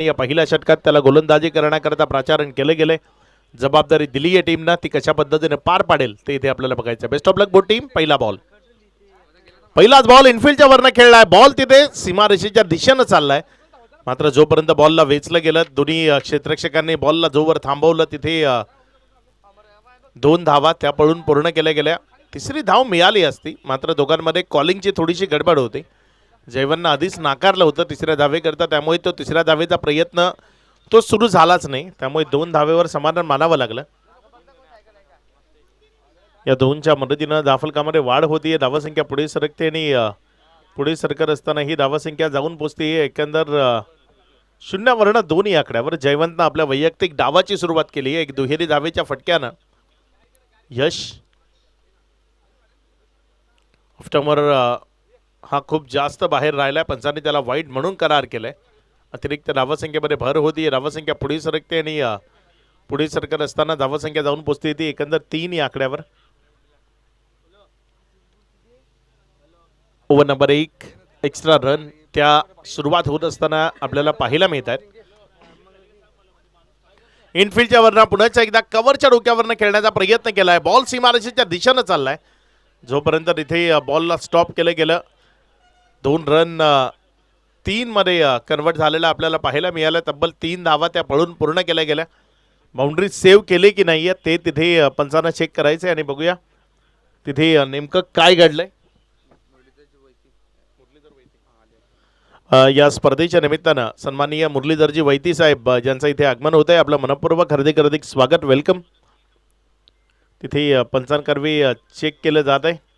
या पहिल्या षटकात त्याला गोलंदाजी करण्याकरता प्राचारण केले गेले. जबाबदारी दिली आहे टीमनं, ती कशा पद्धतीने पार पाडेल ते इथे आपल्याला बघायचं. Best of luck both team. पहिला बॉल, पहिलाच बॉल इनफिल्डच्या वरनं खेळलाय. बॉल तिथे सीमारेषेच्या दिशेनं चाललाय, मात्र जोपर्यंत बॉलला वेचलं गेलं, दोन्ही क्षेत्ररक्षकांनी बॉलला जोवर थांबवलं तिथे 2 धावा त्या पळून पूर्ण केल्या गेल्या. तिसरी धाव मिळाली असती, मात्र दोघांमध्ये कॉलिंगची थोडीशी गडबड होती. जयवंतनं आधीच नाकारलं होतं तिसऱ्या धावेकरता, त्यामुळे तो तिसऱ्या धावेचा प्रयत्न तो सुरू झालाच नाही. त्यामुळे 2 धावेवर समाधान मानावं लागलं. या 2च्या मदतीनं धावफलकामध्ये वाढ होतीये, धावसंख्या पुढे सरकते आणि पुढे सरकत असताना ही धावसंख्या जाऊन पोहोचते एकंदर 0 2 या आकड्यावर. जयवंतनं आपल्या वैयक्तिक डावाची सुरुवात केली आहे. एक दुहेरी धावेच्या फटक्यानं यश ऑफ्टमर हा खूप जास्त बाहेर राहिलाय. पंचांनी त्याला वाईट म्हणून करार केलाय. अतिरिक्त धावसंख्येमध्ये भर होती, धावसंख्या पुढे सरकते आणि पुढे सरकत असताना धावसंख्या जाऊन पोहोचते ती एकंदर 3 या आकड्यावर. ओव्हर नंबर 1 एक्स्ट्रा रन त्या सुरुवात होत असताना आपल्याला पाहायला मिळत आहेत. इनफिल्डच्या वरनं पुन्हा एकदा कव्हरच्या डोक्यावरनं खेळण्याचा प्रयत्न केलाय. बॉल सीमारेषेच्या दिशेनं चाललाय. जोपर्यंत तिथे बॉलला स्टॉप केलं गेलं, 2 रन 3 मध्ये कन्वर्ट झालेला आपल्याला पाहायला मिळालं. तब्बल 3 धावा त्या पळून पूर्ण केल्या गेल्या. बाउंड्री सेव्ह केली की नाही ते तिथे पंचांना चेक करायचं आणि बघूया तिथे नेमकं काय घडलंय. या स्पर्धेच्या निमित्तानं सन्माननीय मुरलीधरजी वैती साहेब ज्यांचं इथे आगमन होत आहे, आपलं मनपूर्वक हार्दिक स्वागत, वेलकम. तिथे पंचांकर्वी चेक केलं जात आहे.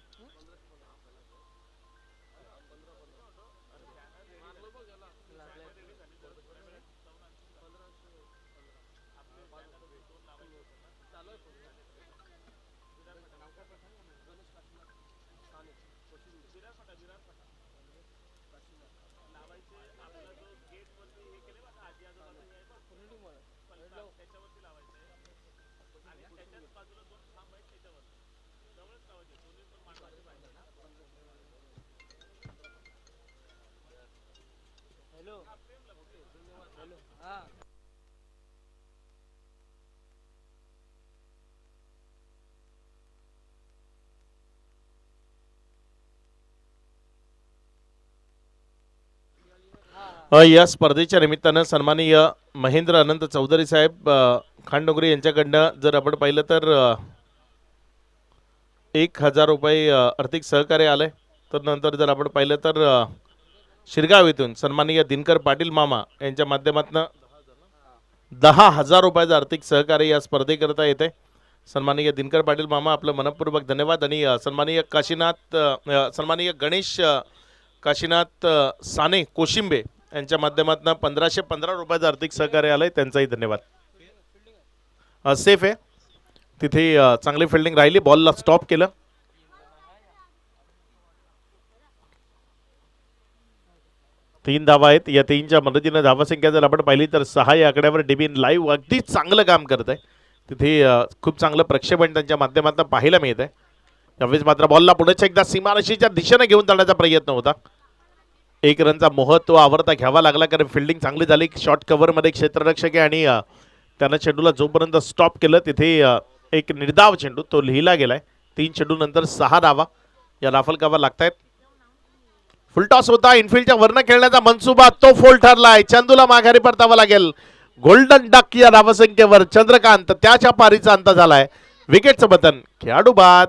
या स्पर्धेच्या निमित्तानं सन्माननीय महेंद्र अनंत चौधरी साहेब खांडोगरी यांच्याकडनं जर आपण पाहिलं तर 1000 रुपये आर्थिक सहकार्य आलंय. तर नंतर जर आपण पाहिलं तर शिरगाव येथून सन्माननीय दिनकर पाटील मामा यांच्या माध्यमातून 10,000 रुपयाचं आर्थिक सहकार्य या स्पर्धेकरता येते. सन्माननीय दिनकर पाटील मामा आपलं मनपूर्वक धन्यवाद. आणि सन्माननीय गणेश काशीनाथ साने कोशिंबे यांच्या माध्यमातून 1515 रुपयाचं आर्थिक सहकार्य आलंय, त्यांचाही धन्यवाद. सेफ आहे तिथे, चांगली फिल्डिंग राहिली, बॉलला स्टॉप केलं. तीन धावा आहेत. या 3च्या मदतीनं धावसंख्या जर आपण पाहिली तर 6 या आकड्यावर. डीबीन लाईव्ह अगदी चांगलं काम करत आहे. तिथे खूप चांगलं प्रक्षेपण त्यांच्या माध्यमातून पाहायला मिळत आहे. यावेळेस मात्र बॉलला पुढे एकदा सीमारेषेच्या दिशेने घेऊन जाण्याचा प्रयत्न होता. 1 रनचा मोह तो आवरता घ्यावा लागला, कारण फिल्डिंग चांगली झाली. शॉर्ट कव्हरमध्ये क्षेत्ररक्षक आहे आणि त्यानं चेंडूला जोपर्यंत स्टॉप केलं तिथे एक निर्धाव चेंडू तो लिहिला गेलाय. 3 चेंडू नंतर 6 धावा या राफलकावर लागतायत. फुलटॉस होता, इनफिल्डच्या वरनं खेळण्याचा मनसुबा तो फोल ठरलाय. चंदूला माघारी परतावा लागेल. गोल्डन डक या धावसंख्येवर चंद्रकांत त्याच्या पारीचा अंत झालाय. विकेटचं बटन खेळाडू बाद.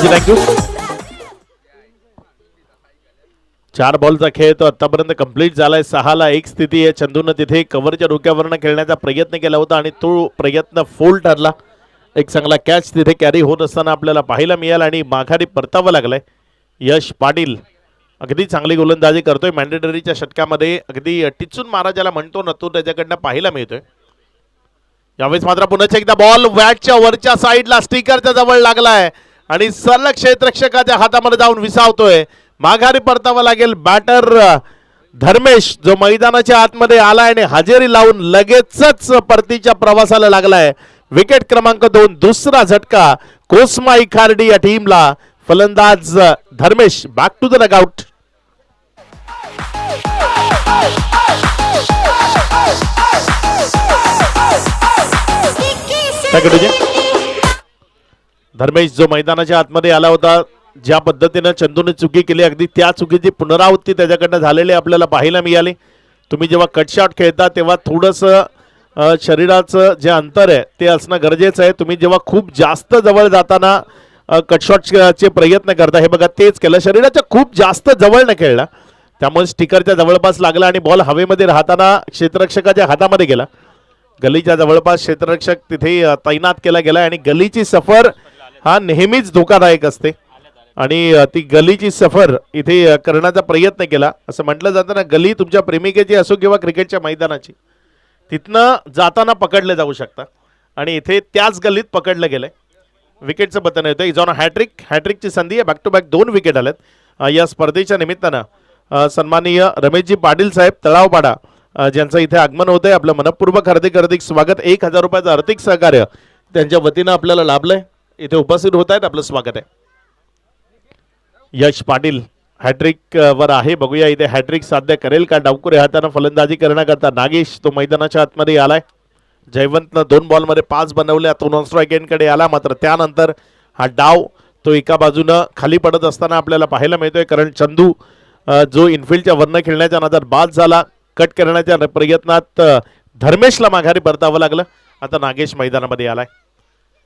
थँक्यू. 4 बॉलचा खेळ तो आतापर्यंत कंप्लीट झालाय. 6ला 1 स्थिती आहे. चंदूनं तिथे कव्हरच्या डोक्यावरनं खेळण्याचा प्रयत्न केला होता आणि तो प्रयत्न फोल ठरला. एक चांगला कॅच तिथे कॅरी होत असताना आपल्याला पाहायला मिळाला आणि माघारी परतावं लागलंय. यश पाटील अगदी चांगली गोलंदाजी करतोय. मॅन्डेटरीच्या षटकामध्ये अगदी टिचून मारा ज्याला म्हणतो ना तो त्याच्याकडनं पाहायला मिळतोय. यावेळेस मात्र पुन्हा एकदा बॉल वॅटच्या वरच्या साईडला स्टिकरच्या जवळ लागलाय आणि सलग क्षेत्ररक्षकाच्या हातामध्ये जाऊन विसावतोय. माघारी परतावा लागेल. बॅटर धर्मेश जो मैदानाच्या आतमध्ये आलाय आणि हजेरी लावून लगेचच परतीच्या प्रवासाला लागलाय. विकेट क्रमांक 2 दुसरा झटका कोस्माई खार्डी या टीमला. फलंदाज Dharmesh back to the dugout. Dharmesh जो मैदानाच्या आतमध्ये आला होता, ज्या पद्धतीने चंदूने चुकी केली अगदी त्या चुकीची पुनरावृत्ती त्याच्याकडनं झालेली आपल्याला पाहायला मिळाली. तुम्ही जेव्हा कट शॉट खेळता तेव्हा थोडंसं शरीराचं जे अंतर आहे ते असणं गरजेचं आहे. तुम्ही जेव्हा खूप जास्त जवळ जाताना कट शॉटचे प्रयत्न करता, हे बघा तेच केलं. शरीराच्या खूप जास्त जवळ न खेळला त्यामुळे स्टिकरच्या जवळपास लागला आणि बॉल हवेमध्ये राहताना क्षेत्ररक्षकाच्या हातामध्ये गेला. गलीच्या जवळपास क्षेत्ररक्षक तिथे तैनात केला गेला आणि गलीची सफर हा नेहमीच धोकादायक असते आणि ती गलीची सफर इथे करण्याचा प्रयत्न केला. असं म्हटलं जातं ना, गली तुमच्या प्रेमिकेची असो किंवा क्रिकेटच्या मैदानाची, तिथनं जाताना पकडले जाऊ शकता आणि इथे त्याच गलीत पकडलं गेलंय. विकेटचं बटन येतं. Is on hat-trick. हॅट्रिकची संधी आहे. बॅक टू बॅक 2 विकेट आल्यात या स्पर्धेच्या निमित्तानं. सन्माननीय रमेशजी पाटील साहेब तळावपाडा ज्यांचं इथे आगमन होतंय, आपलं मनपूर्वक हार्दिक स्वागत. 1000 रुपयाचं आर्थिक सहकार्य त्यांच्या वतीनं आपल्याला लाभलंय. इथे उपस्थित होत आहेत, आपलं स्वागत आहे. यश पाटील हॅट्रिक वर आहे. बघूया इथे हॅट्रिक साध्य करेल का. डावकुरे हातानं फलंदाजी करण्याकरता नागेश तो मैदानाच्या आतमध्ये आलाय. जयवंतनं 2 बॉलमध्ये 5 बनवल्या. तो नॉन स्ट्राईक एंडकडे आला, मात्र त्यानंतर हा डाव तो एका बाजूनं खाली पडत असताना आपल्याला पाहायला मिळतोय. कारण चंदू जो इनफिल्डच्या वरनं खेळण्याच्या नादात बाद झाला. कट करण्याच्या प्रयत्नात धर्मेशला माघारी परतावं लागलं. आता नागेश मैदानामध्ये आलाय.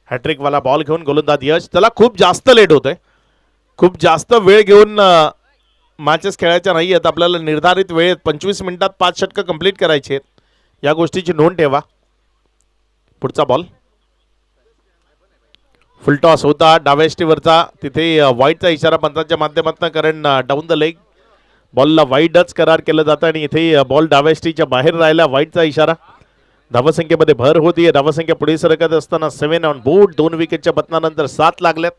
हॅट्रिकवाला बॉल घेऊन गोलंदाज यश. त्याला खूप जास्त लेट होतंय. खूप जास्त वेळ घेऊन मॅचेस खेळायच्या नाही आहेत. आपल्याला निर्धारित वेळेत 25 मिनिटात 5 षटकं कंप्लीट करायची आहेत. या गोष्टीची नोंद ठेवा. पुढचा बॉल फुल टॉस होता डाव्या स्टीवरचा. तिथे वाईडचा इशारा पंचांच्या माध्यमातून, कारण डाऊन द लेग बॉलला वाईडच करार केलं जातं आणि इथे बॉल डाव्या स्टीच्या बाहेर राहिला. वाईडचा इशारा. धावसंख्येमध्ये भर होतीये. धावसंख्या पुढे सरकत असताना 7 ऑन बोर्ड. 2 विकेटच्या पतनानंतर 7 लागल्यात.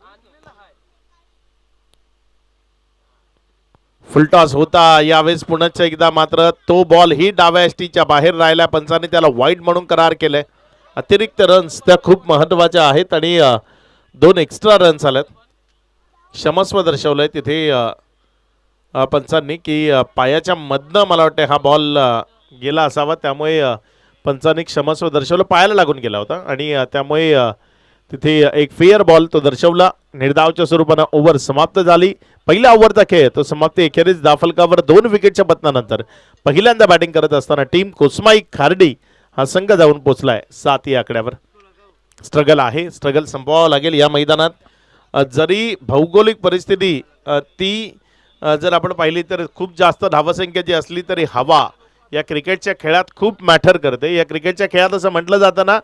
फुलटॉस होता यावेळेस पुन्हा एकदा, मात्र तो बॉल ही डाव्या स्टीच्या बाहेर राहिला. पंचांनी त्याला वाईड म्हणून करार केलाय. अतिरिक्त रन्स त्या खूप महत्वाच्या आहेत आणि 2 एक्स्ट्रा रन्स आल्यात. क्षमस्व दर्शवलंय तिथे पंचांनी की पायाच्या मधनं मला वाटतं हा बॉल गेला असावा, त्यामुळे पंचांनी क्षमस्व दर्शवलं. पायाला लागून गेला होता आणि त्यामुळे तिथे एक फेअर बॉल तो दर्शवला. निर्धावच्या स्वरूपानं ओव्हर समाप्त झाली. पहिल्या ओव्हरचा खेळ तो समाप्ती एखेरीस धाफलकावर 2 विकेटच्या पतनानंतर पहिल्यांदा बॅटिंग करत असताना टीम कोस्माई खार्डी हा संघ जाऊन पोचलाय 7 या आकड्यावर. स्ट्रगल आहे. स्ट्रगल संपवावं लागेल या मैदानात. जरी भौगोलिक परिस्थिती ती जर आपण पाहिली तर खूप जास्त धावसंख्येची असली तरी हवा या क्रिकेटच्या खेळात खूप मॅटर करते. या क्रिकेटच्या खेळात असं म्हटलं जातं ना,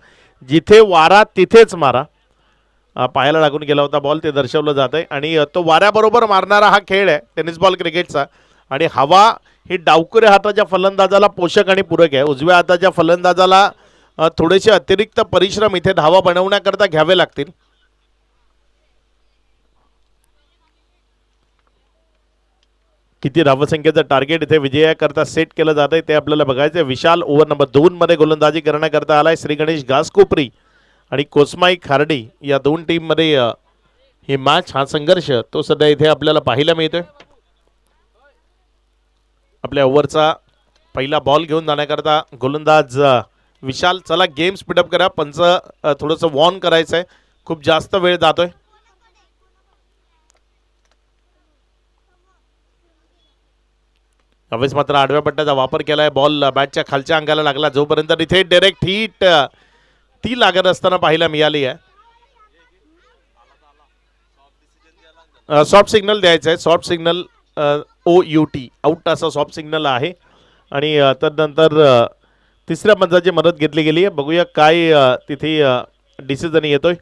जिथे वारा तिथेच मारा. पायाला लागून गेला होता बॉल, ते दर्शवलं जात आहे आणि तो वाऱ्याबरोबर मारणारा हा खेळ आहे टेनिस बॉल क्रिकेटचा. आणि हवा ही डावकुरे हाताच्या फलंदाजाला पोषक आणि पूरक आहे. उजव्या हाताच्या फलंदाजाला थोडेसे अतिरिक्त परिश्रम इथे धावा बनवण्याकरता घ्यावे लागतील. किती धावसंख्येचं टार्गेट इथे विजयाकरता सेट केलं जात आहे ते आपल्याला बघायचं. विशाल ओव्हर नंबर 2 मध्ये गोलंदाजी करण्याकरता आलाय. श्री गणेश घासकोपरी आणि कोस्माई खार्डी या 2 टीम मध्ये ही मॅच, हा संघर्ष तो सध्या इथे आपल्याला पाहायला मिळतोय. आपल्या ओव्हरचा पहिला बॉल घेऊन जाण्याकरता गोलंदाज विशाल. चला गेम स्पीडअप करा. पंच थोडंसं वॉर्न करायचं आहे, खूप जास्त वेळ जातोय. यावेळेस मात्र आडव्या पट्ट्याचा वापर केलाय. बॉल बॅटच्या खालच्या अंगाला लागला. जोपर्यंत इथे डायरेक्ट हिट ती लागत असताना पाहायला मिळाली आहे. सॉफ्ट सिग्नल द्यायचं आहे. सॉफ्ट सिग्नल OUT आउट असा सॉफ्ट सिग्नल आहे. आणि तदनंतर तिसऱ्या पंचाची मदत घेतली गेली आहे. बघूया काय तिथे डिसिजन येतोय.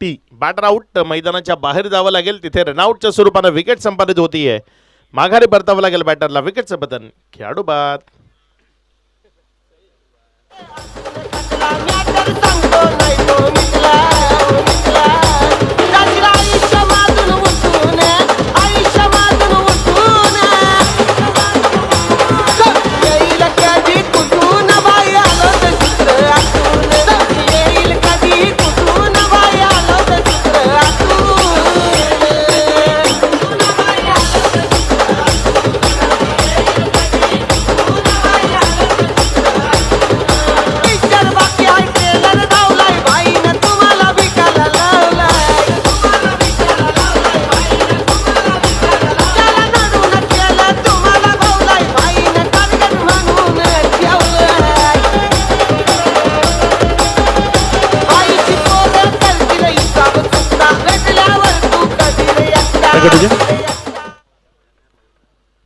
ती बॅटर आउट, मैदानाच्या बाहेर जावं लागेल. तिथे रनआउटच्या स्वरूपानं विकेट संपादित होतीये. माघारी परतावं लागेल बॅटरला. विकेटचं बटन खेळाडू बाद.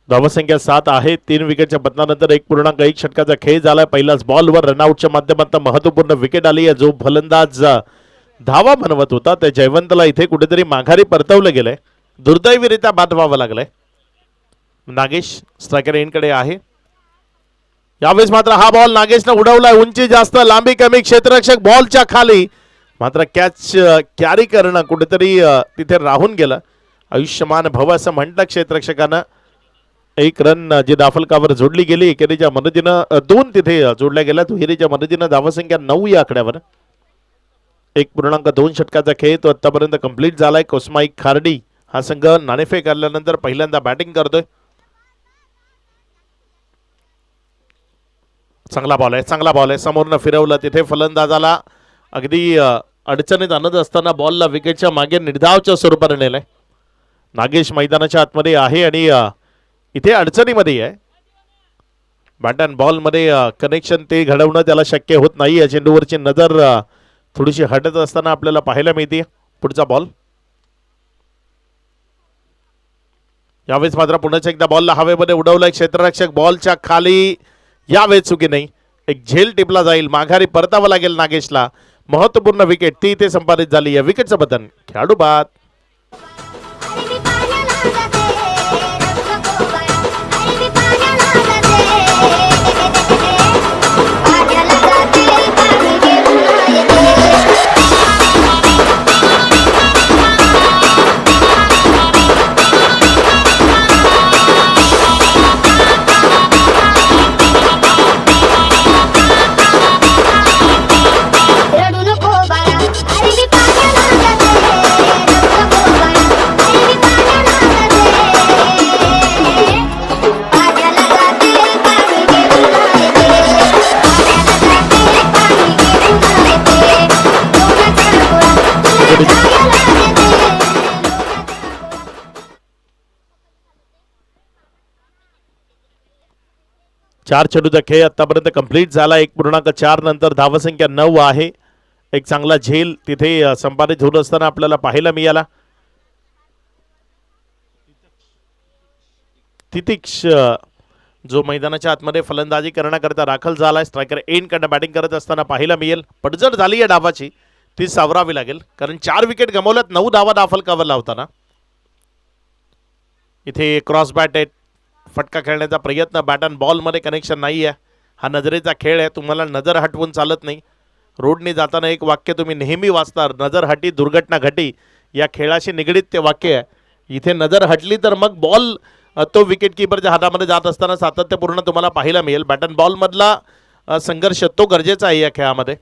धावसंख्या 7 आहे. 3 विकेटच्या पतनानंतर 1.1 षटकाचा खेळ झालाय. पहिलाच बॉलवर रनआउटच्या माध्यमातून महत्वपूर्ण विकेट आली आहे. जो फलंदाज धावा बनवत होता त्या जयवंतला इथे कुठेतरी माघारी परतवलं गेलंय. दुर्दैवीरित्या बाद व्हावं लागलंय. नागेश स्ट्रायकर एंडकडे आहे. यावेळेस मात्र हा बॉल नागेशने उडवलाय. उंची जास्त, लांबी कमी, क्षेत्ररक्षक बॉलच्या खाली, मात्र कॅच कॅरी करणं कुठेतरी तिथे राहून गेलं. आयुष्यमान भव असं म्हटलं क्षेत्ररक्षकानं. एक रन जी दाफलकावर जोडली गेली. एकेरीच्या मदतीनं 2 तिथे जोडल्या गेल्या. दुहेरीच्या मदतीनं धावसंख्या 9 या आकड्यावर. 1.2 षटकाचा खेळ तो आतापर्यंत कंप्लीट झालाय. कोस्माई खार्डी हा संघ नाणेफेक आल्यानंतर पहिल्यांदा बॅटिंग करतोय. चांगला बॉल आहे, चांगला बॉल आहे. समोरनं फिरवलं. तिथे फलंदाजाला अगदी अडचणीत आणत असताना बॉलला विकेटच्या मागे निर्धावच्या स्वरूपाने नेलंय. नागेश मैदानाच्या आतमध्ये आहे आणि इथे अडचणीमध्ये आहे. बॅट अँड बॉलमध्ये कनेक्शन ते घडवणं त्याला शक्य होत नाही. या चेंडूवरची नजर थोडीशी हटत असताना आपल्याला पाहायला मिळते. पुढचा बॉल. यावेळेस मात्र पुन्हा एकदा बॉलला हवेमध्ये उडवलाय. क्षेत्ररक्षक बॉलच्या खाली. यावेळेस चुकी नाही. एक झेल टिपला जाईल. माघारी परतावं लागेल नागेशला. महत्वपूर्ण विकेट ती इथे संपादित झाली. या विकेटचं बटन खेळाडू बाद. चार चेंडूचा खेळ आतापर्यंत कंप्लीट झाला. 1.4 नंतर धावसंख्या 9 आहे. एक चांगला झेल तिथे संपादित होत असताना आपल्याला पाहायला मिळाला. तितिक्ष जो मैदानाच्या आतमध्ये फलंदाजी करण्याकरता दाखल झालाय. स्ट्रायकर एंड कडे बॅटिंग करत असताना पाहायला मिळेल. पडझड झाली या डावाची, ती सावरावी लागेल. कारण 4 विकेट गमावल्यात. 9 धावा दाफलकावर लावताना. इथे क्रॉस बॅट आहे. फटका खेळण्याचा प्रयत्न. बॅट अँड बॉलमध्ये कनेक्शन नाही आहे. हा नजरेचा खेळ आहे. तुम्हाला नजर हटवून चालत नाही. रोडने जाताना एक वाक्य तुम्ही नेहमी वाचता, नजर हटी दुर्घटना घटी. या खेळाशी निगडीत ते वाक्य आहे. इथे नजर हटली तर मग बॉल तो विकेट किपरच्या हातामध्ये जात असताना सातत्यपूर्ण तुम्हाला पाहायला मिळेल. बॅट अँड बॉलमधला संघर्ष तो गरजेचा आहे या खेळामध्ये.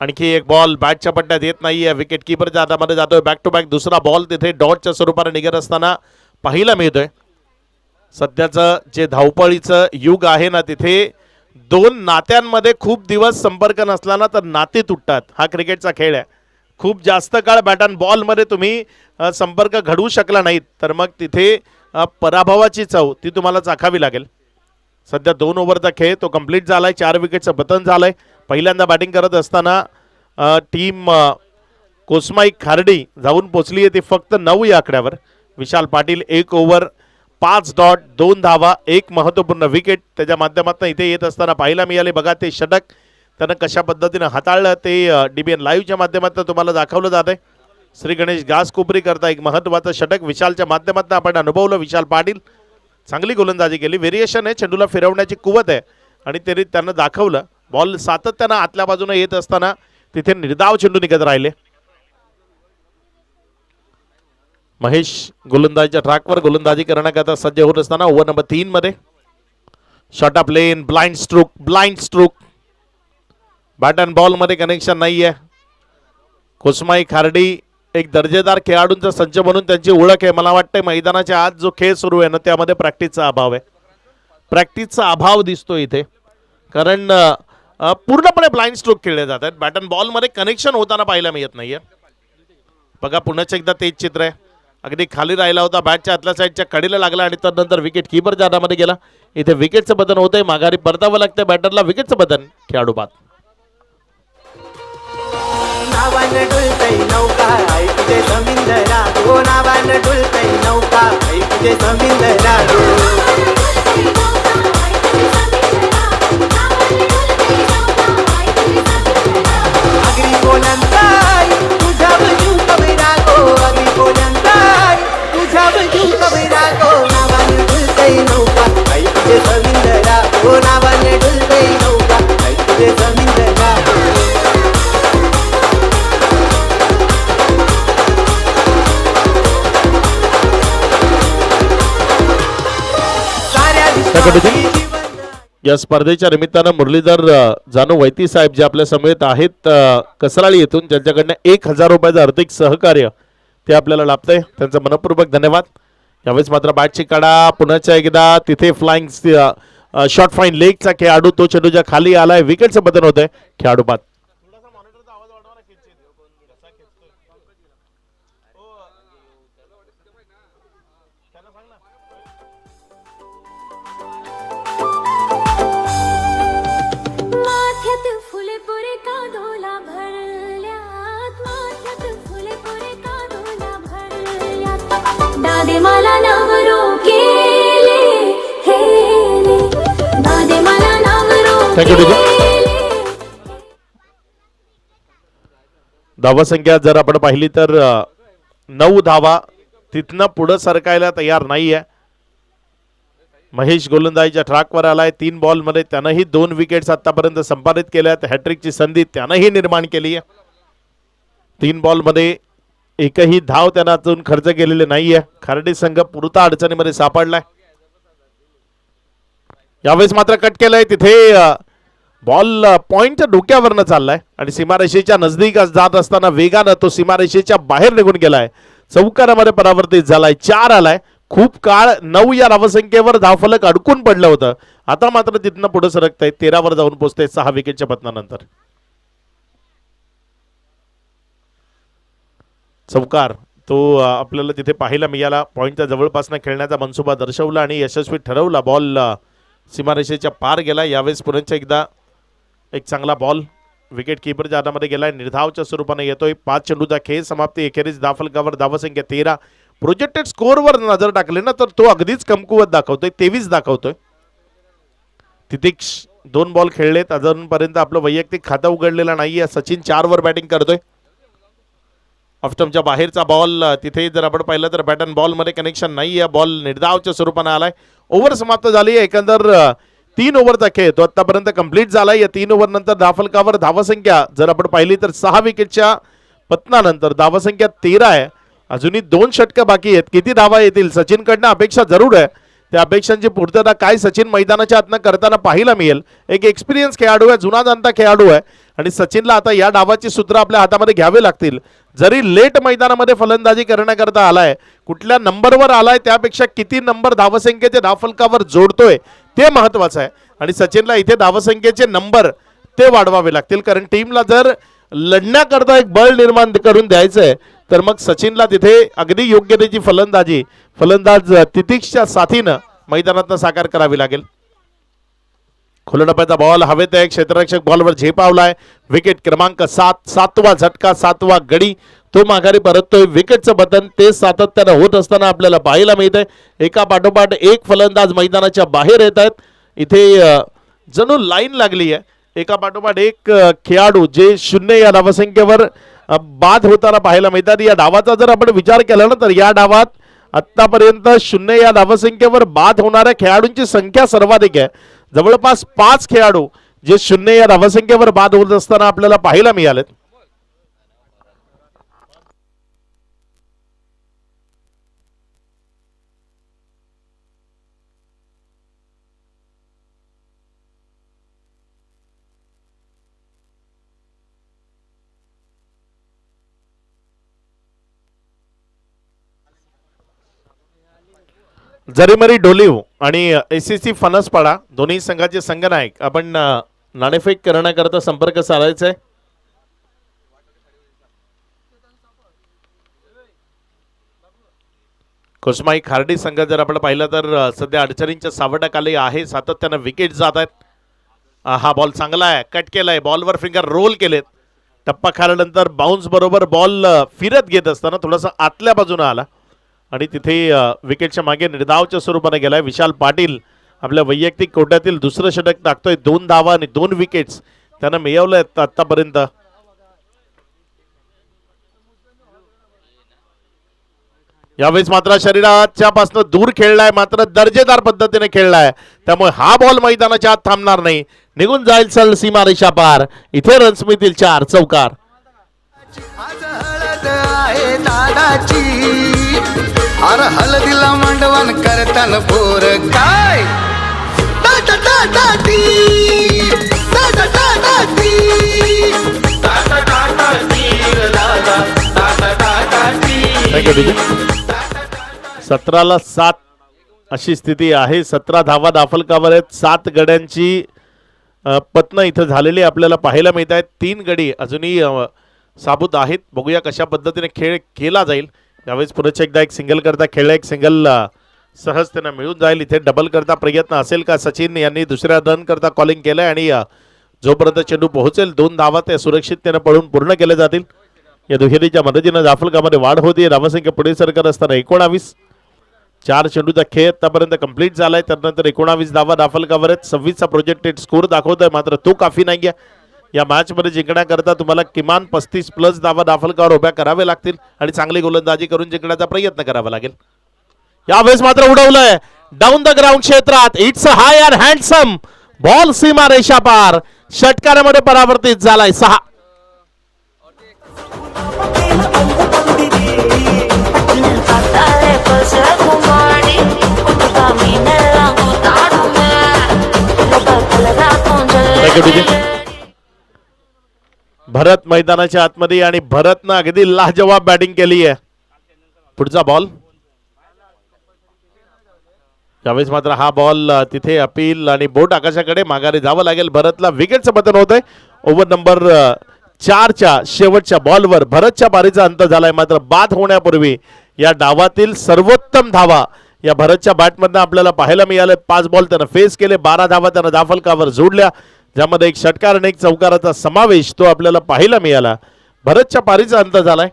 आणखी एक बॉल बॅटच्या पट्ट्यात येत नाही आहे. विकेट किपरच्या हातामध्ये जातोय. बॅक टू बॅक दुसरा बॉल तिथे डॉटच्या स्वरूपाने निघत असताना पाहायला मिळतोय. सध्याचं जे धावपळीचं युग आहे ना, तिथे 2 नात्यांमध्ये खूप दिवस संपर्क नसला ना तर नाती तुटतात. हा क्रिकेटचा खेळ आहे. खूप जास्त काळ बॅट अँड बॉलमध्ये तुम्ही संपर्क घडवू शकला नाहीत तर मग तिथे पराभवाची चव ती तुम्हाला चाखावी लागेल. सध्या 2 ओव्हरचा खेळ तो कंप्लीट झालाय. 4 विकेटचं पतन झालंय. पहिल्यांदा बॅटिंग करत असताना टीम कोस्माई खार्डी जाऊन पोचली आहे. ती फक्त 9 या आकड्यावर. विशाल पाटील 1 ओव्हर 5 डॉट 2 धावा 1 महत्त्वपूर्ण विकेट त्याच्या माध्यमातून इथे येत असताना पाहायला मिळाले. बघा ते षटक त्यांना कशा पद्धतीने हाताळलं ते DBN लाईव्हच्या माध्यमातून तुम्हाला दाखवलं जात आहे. श्री गणेश घासकोपरी करता एक महत्त्वाचं षटक विशालच्या माध्यमातून आपण अनुभवलं. विशाल पाटील चांगली गोलंदाजी केली. व्हेरिएशन आहे, चेंडूला फिरवण्याची कुवत आहे आणि तरी त्यांना दाखवलं. बॉल सातत्यानं आतल्या बाजूने येत असताना तिथे निर्धाव चेंडू निघत राहिले. महेश गोलंदाजीच्या ट्रॅकवर गोलंदाजी करण्याकरता सज्ज होत असताना ओव्हर नंबर 3 मध्ये shot of lane, blind stroke bat and ball मध्ये कनेक्शन नाहीये. कुसमाई खार्डी एक दर्जेदार खेळाडूंचा संच म्हणून त्यांची ओळख आहे. मला वाटतं मैदानाच्या आत जो खेळ सुरू आहे ना त्यामध्ये प्रॅक्टिसचा अभाव आहे. प्रॅक्टिसचा अभाव दिसतो इथे, कारण पूर्णपणे ब्लाइंड स्ट्रोक खेळले जातात. बॅट अँड बॉल मध्ये कनेक्शन होताना पाहायला मिळत नाहीये. बघा पुन्हा एकदा तेच चित्र आहे. अगदी खाली राहिला होता, बॅटच्या आतल्या साईडच्या कडेला लागला आणि त्यानंतर विकेट कीपर जाण्यामध्ये गेला. इथे विकेटचं बदन होतंय, माघारी परतावं लागतं बॅटरला. विकेटचं बदन खेळाडू बाद. नावानं डुलतय नौका आई तुझे समिंदरा हो, नावानं डुलतय नौका आई तुझे समिंदरा अग्री बोलंताई तुझा बजू कबीरा गो, अग्री बोलंताई तुझा बजू कबीरा गो. नावानं डुलतय नौका आई तुझे समिंदरा हो, नावानं डुलतय नौका आई तुझे समिंदरा. या स्पर्धेच्या निमित्तानं मुरलीधर जानू वैती साहेब जे आपल्या समेत आहेत कसराळी येथून, ज्यांच्याकडनं 1000 रुपयाचं आर्थिक सहकार्य ते आपल्याला लाभतंय, त्यांचा मनपूर्वक धन्यवाद. यावेळेस मात्र बॅटची काढा पुन्हा एकदा तिथे फ्लाइंग शॉर्ट फाईन लेगचा खेळाडू तो चेंडूच्या खाली आलाय. विकेटचं बदल होतंय, खेळाडू बाद. धावा संख्या जर आपण पाहिली तर 9 धावा, तिथनं पुढे सरकायला तयार नाहीये. महेश गोलंदाजीच्या ट्रॅकवर आलाय. 3 बॉल मध्ये त्यानंही 2 विकेट्स आतापर्यंत संपादित केल्यात. हॅट्रिकची संधी त्यानंही निर्माण केली आहे. 3 बॉल मध्ये एकही धाव त्यांना अजून खर्च केलेले नाहीये. खार्डी संघ पुरता अडचणीमध्ये सापडलाय. यावेळेस मात्र कट केलंय. तिथे बॉल पॉइंटच्या डोक्यावरनं चाललाय आणि सीमारेषेच्या नजदीक जात असताना वेगानं तो सीमारेषेच्या बाहेर निघून गेलाय. चौकारामध्ये परावर्तित झालाय. 4 आलाय. खूप काळ 9 या धावसंख्येवर धावफलक अडकून पडलं होतं. आता मात्र तिथनं पुढे सरकतंय. 13 वर जाऊन पोहोचतंय 6 विकेटच्या पतनानंतर. चौकार तो आपल्याला तिथे पाहायला मिळाला. पॉइंटच्या जवळपासनं खेळण्याचा मनसुबा दर्शवला आणि यशस्वी ठरवला. बॉल सीमारेषेच्या पार गेला. यावेळेस पुन्हा एकदा एक चांगला बॉल विकेट कीपरच्या हातामध्ये गेलाय. निर्धावच्या स्वरूपाने येतोय. 5 चेंडूचा खेळ समाप्ती. एखेरीस धावफलकावर धावसंख्या 13. प्रोजेक्टेड स्कोअरवर नजर टाकली ना तर तो अगदीच कमकुवत दाखवतोय. 23 दाखवतोय. तितिक्ष 2 बॉल खेळलेत. अजूनपर्यंत आपलं वैयक्तिक खातं उघडलेलं नाहीये. सचिन 4 वर बॅटिंग करतोय. ऑफस्टम्पच्या बाहेरचा बॉल तिथे जर आपण पाहिलं तर बॅट अँड बॉल मध्ये कनेक्शन नाहीये. बॉल निर्धावच्या स्वरूपाने आलाय. ओव्हर समाप्त झाली. एकंदर 3 ओव्हरचा खेळ तो आतापर्यंत कंप्लीट झालाय. या 3 ओव्हर नंतर धावफलकावर धावसंख्या जर आपण पाहिली तर 6 विकेटच्या पतनानंतर धावसंख्या 13 आहे. अजूनही 2 षटकं बाकी आहेत. किती धावा येतील सचिनकडनं अपेक्षा जरूर आहे. त्या अपेक्षांची पूर्तता काय सचिन मैदानाच्या आतनं करताना पाहायला मिळेल. एक एक्सपिरियन्स खेळाडू आहे, जुना जाणता खेळाडू आहे आणि सचिनला आता या डावाची सूत्र आपल्या हातामध्ये घ्यावे लागतील. जरी लेट मैदानामध्ये फलंदाजी करण्याकरता आलाय, कुठल्या नंबरवर आलाय त्यापेक्षा किती नंबर धावसंख्येचे धावफलकावर जोडतोय ते महत्वाचं आहे. आणि सचिनला इथे धावसंख्येचे नंबर ते वाढवावे लागतील, कारण टीमला जर लढण्याकरता एक बळ निर्माण करून द्यायचंय तर मग सचिनला तिथे अगदी योग्यतेची फलंदाज तितिक्षच्या साथीनं मैदानात साकार करावी लागेल. खुल्या डब्याचा बॉल हवेत आहे. क्षेत्ररक्षक बॉलवर झेपावलाय. विकेट क्रमांक 7, 7वा झटका, 7वा गडी तो माघारी परततोय. विकेटचं बटन ते सातत्यानं होत असताना आपल्याला पाहायला मिळतंय. एका पाठोपाठ एक फलंदाज मैदानाच्या बाहेर येत आहेत. इथे जणू लाईन लागली आहे एका पाठोपाठ एक खेळाडू जे 0 या धावसंख्येवर बाद होताना पाहायला मिळतात. या डावाचा जर आपण विचार केला ना तर या डावात आतापर्यंत 0 या धावसंख्येवर बाद होणाऱ्या खेळाडूंची संख्या सर्वाधिक आहे. जवळपास 5 खेळाडू जे 0 या धावसंख्येवर बाद होत असताना आपल्याला पाहायला मिळालेत. जरीमरी डोलिव आणि एसीसी फणसपाडा दोन्ही संघाचे संघनायक आपण नाणेफेक करण्याकरता संपर्क साधायचा आहे. कोसमाई खार्डी संघ जर आपण पाहिलं तर सध्या अडचणींच्या सावटाखाली आहे. सातत्यानं विकेट जात आहेत. हा बॉल चांगला आहे, कट केलाय, बॉलवर फिंगर रोल केलेत. टप्पा खाल्यानंतर बाउन्स बरोबर बॉल फिरत घेत असताना थोडासा आतल्या बाजूने आला आणि तिथे विकेटच्या मागे निर्धावच्या स्वरूपाने गेलाय. विशाल पाटील आपल्या वैयक्तिक कोट्यातील दुसरं षटक टाकतोय. 2 धावा आणि 2 विकेट्स त्यानं मिळवल्या आतापर्यंत. यावेळेस मात्र शरीराच्या पासून दूर खेळलाय, मात्र दर्जेदार पद्धतीने खेळलाय. त्यामुळे हा बॉल मैदानाच्या आत थांबणार नाही, निघून जाईल सल सीमा रेषा पार. इथे रन्स मिळतील 4 चौकार. आज हळद आहे दादाची, अरे हळदीला मांडवण करताना पोर काय Tata Tata tea, Tata Tata tea, Tata Tata tea दादा, Tata Tata tea. Thank you DJ. 17ला 7 अशी स्थिती आहे. 17 धावा दाफलकावर आहेत. 7 गड्यांची पतनं इथं झालेली आपल्याला पाहायला मिळत आहेत. 3 गडी अजूनही साबूत आहेत. बघूया कशा पद्धतीने खेळ केला जाईल. यावेळेस पुढे एकदा एक सिंगल करता खेळला, एक सिंगल सहज त्यांना मिळून जाईल. इथे डबल करता प्रयत्न असेल का? सचिन यांनी दुसऱ्या रन करता कॉलिंग केलंय आणि जोपर्यंत चेंडू पोहोचेल 2 धावा त्या सुरक्षिततेने पळून पूर्ण केले जातील. या दुहेरीच्या मदतीनं जाफलकामध्ये वाढ होती. धावसंख्या पुढे सरकत असताना 19. 4 चेंडूचा खेळ आतापर्यंत कंप्लीट झालाय. त्यानंतर 19 धावा दाफलकावर आहेत. 26चा प्रोजेक्टेड स्कोर दाखवतोय, मात्र तो काफी नाहीये. या मॅच मध्ये जिंकण्याकरता तुम्हाला किमान 35+ धावा दाफलकावर उभ्या करावे लागतील आणि चांगली गोलंदाजी करून जिंकण्याचा प्रयत्न करावा लागेल. यावेळेस मात्र उडवलंय डाऊन द ग्राउंड क्षेत्रात. It's a high and handsome ball सीमा रेषा पार. षटकारामध्ये परावर्तित झालाय 6. भरत मैदानाच्या आतमध्ये आणि भरतनं अगदी लाजवाब बॅटिंग केली आहे. पुढचा बॉल. यावेळेस मात्र हा बॉल तिथे अपील आणि बोट आकाशाकडे माघारी जावं लागेल. भरतला विकेटचं पतन होतंय. ओव्हर नंबर 4च्या शेवटच्या बॉलवर भरतच्या बारीचा अंत झालाय. मात्र बाद होण्यापूर्वी या डावातील सर्वोत्तम धावा या भरतच्या बॅटमधनं आपल्याला पाहायला मिळाले. 5 बॉल त्यानं फेस केले, 12 धावा त्यानं दाफलकावर जोडल्या, ज्यामध्ये एक षटकार आणि एक चौकाराचा समावेश तो आपल्याला पाहायला मिळाला. भरतच्या पारीचा अंत झालाय.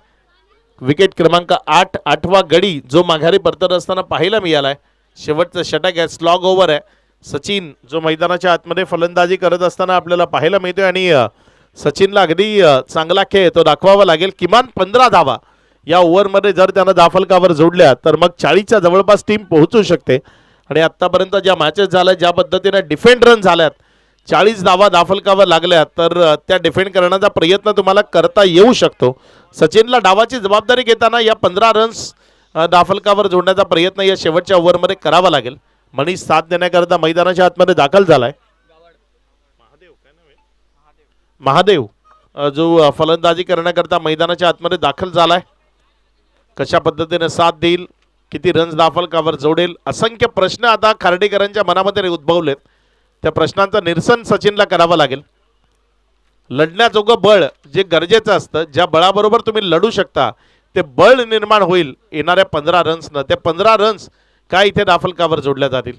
विकेट क्रमांक 8, 8वा गडी जो माघारी परतत असताना पाहायला मिळालाय. शेवटचं षटक आहे, स्लॉग ओव्हर आहे. सचिन जो मैदानाच्या आतमध्ये फलंदाजी करत असताना आपल्याला पाहायला मिळतोय आणि सचिनला अगदी चांगला खेळ तो दाखवावा लागेल. किमान 15 धावा या ओव्हरमध्ये जर त्यानं दाफलकावर जोडल्या तर मग 40च्या जवळपास टीम पोहोचू शकते. आणि आत्तापर्यंत ज्या मॅचेस झाल्या, ज्या पद्धतीने डिफेंड रन झाल्यात, 40 धावा दाफलकावर लागल्या, तर त्या डिफेंड करण्याचा प्रयत्न तुम्हाला करता येऊ शकतो. सचिनला डावाची जबाबदारी घेताना या 15 रन्स दाफलकावर जोडण्याचा प्रयत्न या शेवटच्या ओव्हरमध्ये करावा लागेल. मनीष साथ देण्याकरता मैदानाच्या आतमध्ये दाखल झालाय. महादेव जो फलंदाजी करण्याकरता मैदानाच्या आतमध्ये दाखल झालाय. कशा पद्धतीने साथ देईल, किती रन्स दाफलकावर जोडेल, असंख्य प्रश्न आता खार्डेकरांच्या मनामध्ये उद्भवलेत. त्या प्रश्नांचं निरसन सचिनला करावं लागेल. लढण्याजोगं बळ जे गरजेचं असतं, ज्या बळाबरोबर तुम्ही लढू शकता, ते बळ निर्माण होईल येणाऱ्या 15 रन्सनं. ते 15 रन्स काय इथे दाफलकावर जोडल्या जातील.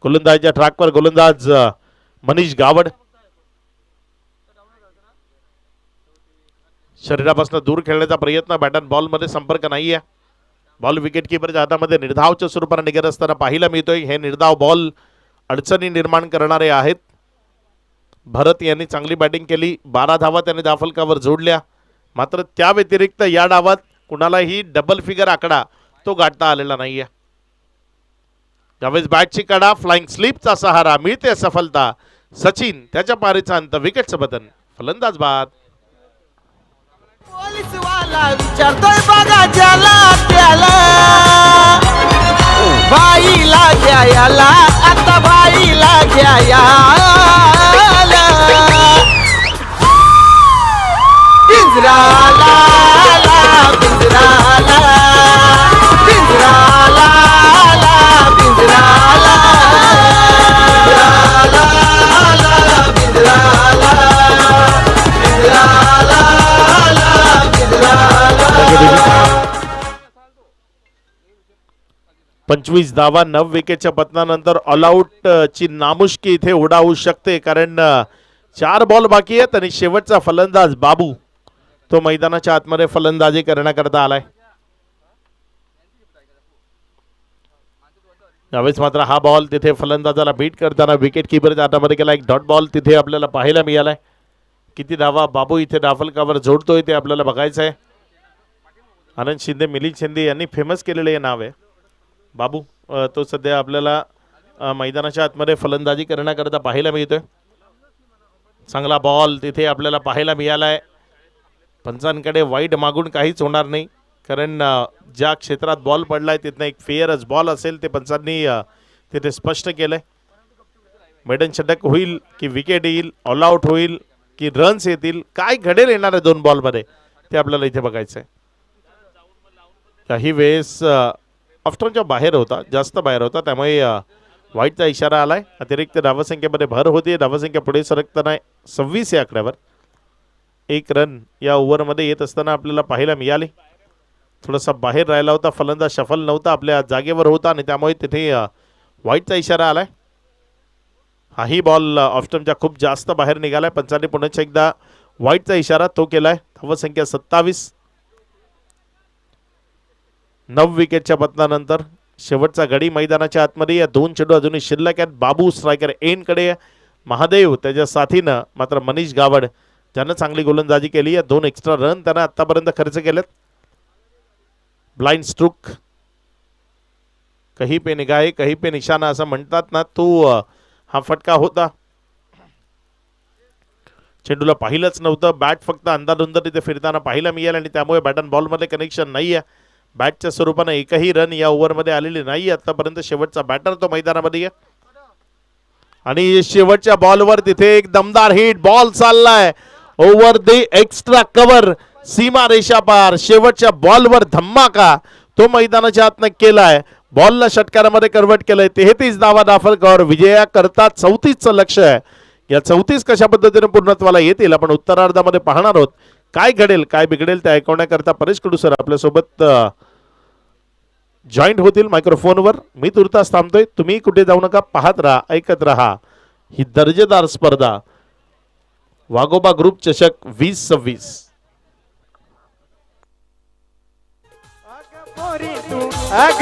गोलंदाजीच्या ट्रॅकवर गोलंदाज मनीष गावड. शरीरापासून दूर खेळण्याचा प्रयत्न, बॅट अँड बॉलमध्ये संपर्क नाही आहे. बॉल विकेट किपरच्या हातामध्ये निर्धावच्या स्वरूपाने निघत असताना पाहायला मिळतोय. हे निर्धाव बॉल अडचणी निर्माण करणारे आहेत. भरत यांनी चांगली बॅटिंग केली, 12 धावा त्याने धावफलकावर जोडल्या. मात्र त्या व्यतिरिक्त या डावात कुणालाही डबल फिगर आकडा तो गाठता आलेला नाहीये. यावेळेस बॅटची कडा, फ्लाइंग स्लिपचा सहारा, मिळते सफलता. सचिन त्याच्या पारीचा अंत, विकेटचं बदन, फलंदाज बाद. पोलीसवाला विचारतोय बघा ज्याला त्याला, बाईला घ्यायला आता बाईला घ्यायला. पिंजराला पिंजराला पिंजराला पिंजराला पिंजराला 25 धावा 9 विकेटच्या पतनानंतर ऑलआउट ची नामुष्की इथे उडावू शकते, कारण 4 बॉल बाकी आहेत आणि शेवटचा फलंदाज बाबू तो मैदानाच्या आतमध्ये फलंदाजी करण्याकरता आलाय. यावेळेस मात्र हा बॉल तिथे फलंदाजाला बीट करताना विकेट किपरच्या हातामध्ये गेला. एक डॉट बॉल तिथे आपल्याला पाहायला मिळालाय. किती धावा बाबू इथे धावफलकावर जोडतोय ते आपल्याला बघायचं आहे. आनंद शिंदे, मिलिंद शिंदे यांनी फेमस केलेले हे नाव आहे बाबू. तो सध्या आपल्याला मैदानाच्या आतमध्ये फलंदाजी करण्याकरता पाहायला मिळतोय. चांगला बॉल तिथे आपल्याला पाहायला मिळालाय. पंचांकडे वाईट मागून काहीच होणार नाही, कारण ज्या क्षेत्रात बॉल पडलाय तिथनं एक फेअरच बॉल असेल ते पंचांनी तिथे स्पष्ट केलंय. मैदान षटक होईल की विकेट येईल, ऑल आउट होईल की रन्स येतील, काय घडेल येणाऱ्या 2 बॉलमध्ये ते आपल्याला इथे बघायचं आहे. काही वेळेस ऑफ्टनच्या बाहेर होता, जास्त बाहेर होता, त्यामुळे वाईटचा इशारा आलाय. अतिरिक्त धावसंख्येमध्ये भर होती. धावसंख्या पुढे सरकताना 26 या आकड्यावर 1 रन या ओव्हरमध्ये येत असताना आपल्याला पाहायला मिळाली. थोडासा बाहेर राहिला होता फलंदाज, शफल नव्हता, आपल्या जागेवर होता आणि त्यामुळे तिथे वाईटचा इशारा आलाय. हाही बॉल ऑफ्टनच्या खूप जास्त बाहेर निघालाय. पंचांनी पुन्हा एकदा वाईटचा इशारा तो केलाय. धावसंख्या 27. 9 विकेटच्या पतनानंतर शेवटचा गडी मैदानाच्या आतमध्ये. या 2 चेंडू अजूनही शिल्लक आहेत. बाबू स्ट्रायकर एंडकडे, महादेव त्याच्या साथीनं, मात्र मनीष गावड ज्यानं चांगली गोलंदाजी केली. या 2 एक्स्ट्रा रन त्यानं आतापर्यंत खर्च केलेत. ब्लाइंड स्ट्रोक, कहीं पे निगाहे कहीं पे निशाणा असं म्हणतात ना, तो हा फटका होता. चेंडूला पाहिलंच नव्हतं. बॅट फक्त अंधाधुंद तिथे फिरताना पाहायला मिळालं आणि त्यामुळे बॅट अँड बॉलमध्ये कनेक्शन नाही आहे. बॅटच्या स्वरूपानं एकही रन या ओव्हरमध्ये आलेली नाही आतापर्यंत. शेवटचा बॅटर तो मैदानामध्ये आहे आणि शेवटच्या बॉलवर तिथे एक दमदार हिट बॉल चाललाय ओव्हर द एक्स्ट्रा कव्हर, सीमा रेषा पार. शेवटच्या बॉलवर धम्माका तो मैदानाच्या आतनं केलाय. बॉलला षटकारामध्ये कन्व्हर्ट केलंय. 33 धावा दाखल विजया करता 34चं लक्ष आहे. या 34 कशा पद्धतीने पूर्णत्वाला येतील आपण उत्तरार्धामध्ये पाहणार आहोत. काय घडेल काय बिघडेल ते ऐकवण्याकरता परेश कडू सर आपल्यासोबत जॉईंट होतील मायक्रोफोनवर. मी तुर्तास थांबतोय, तुम्ही कुठे जाऊ नका, पाहत राहा, ऐकत राहा ही दर्जेदार स्पर्धा वाघोबा ग्रुप चषक 2026. अग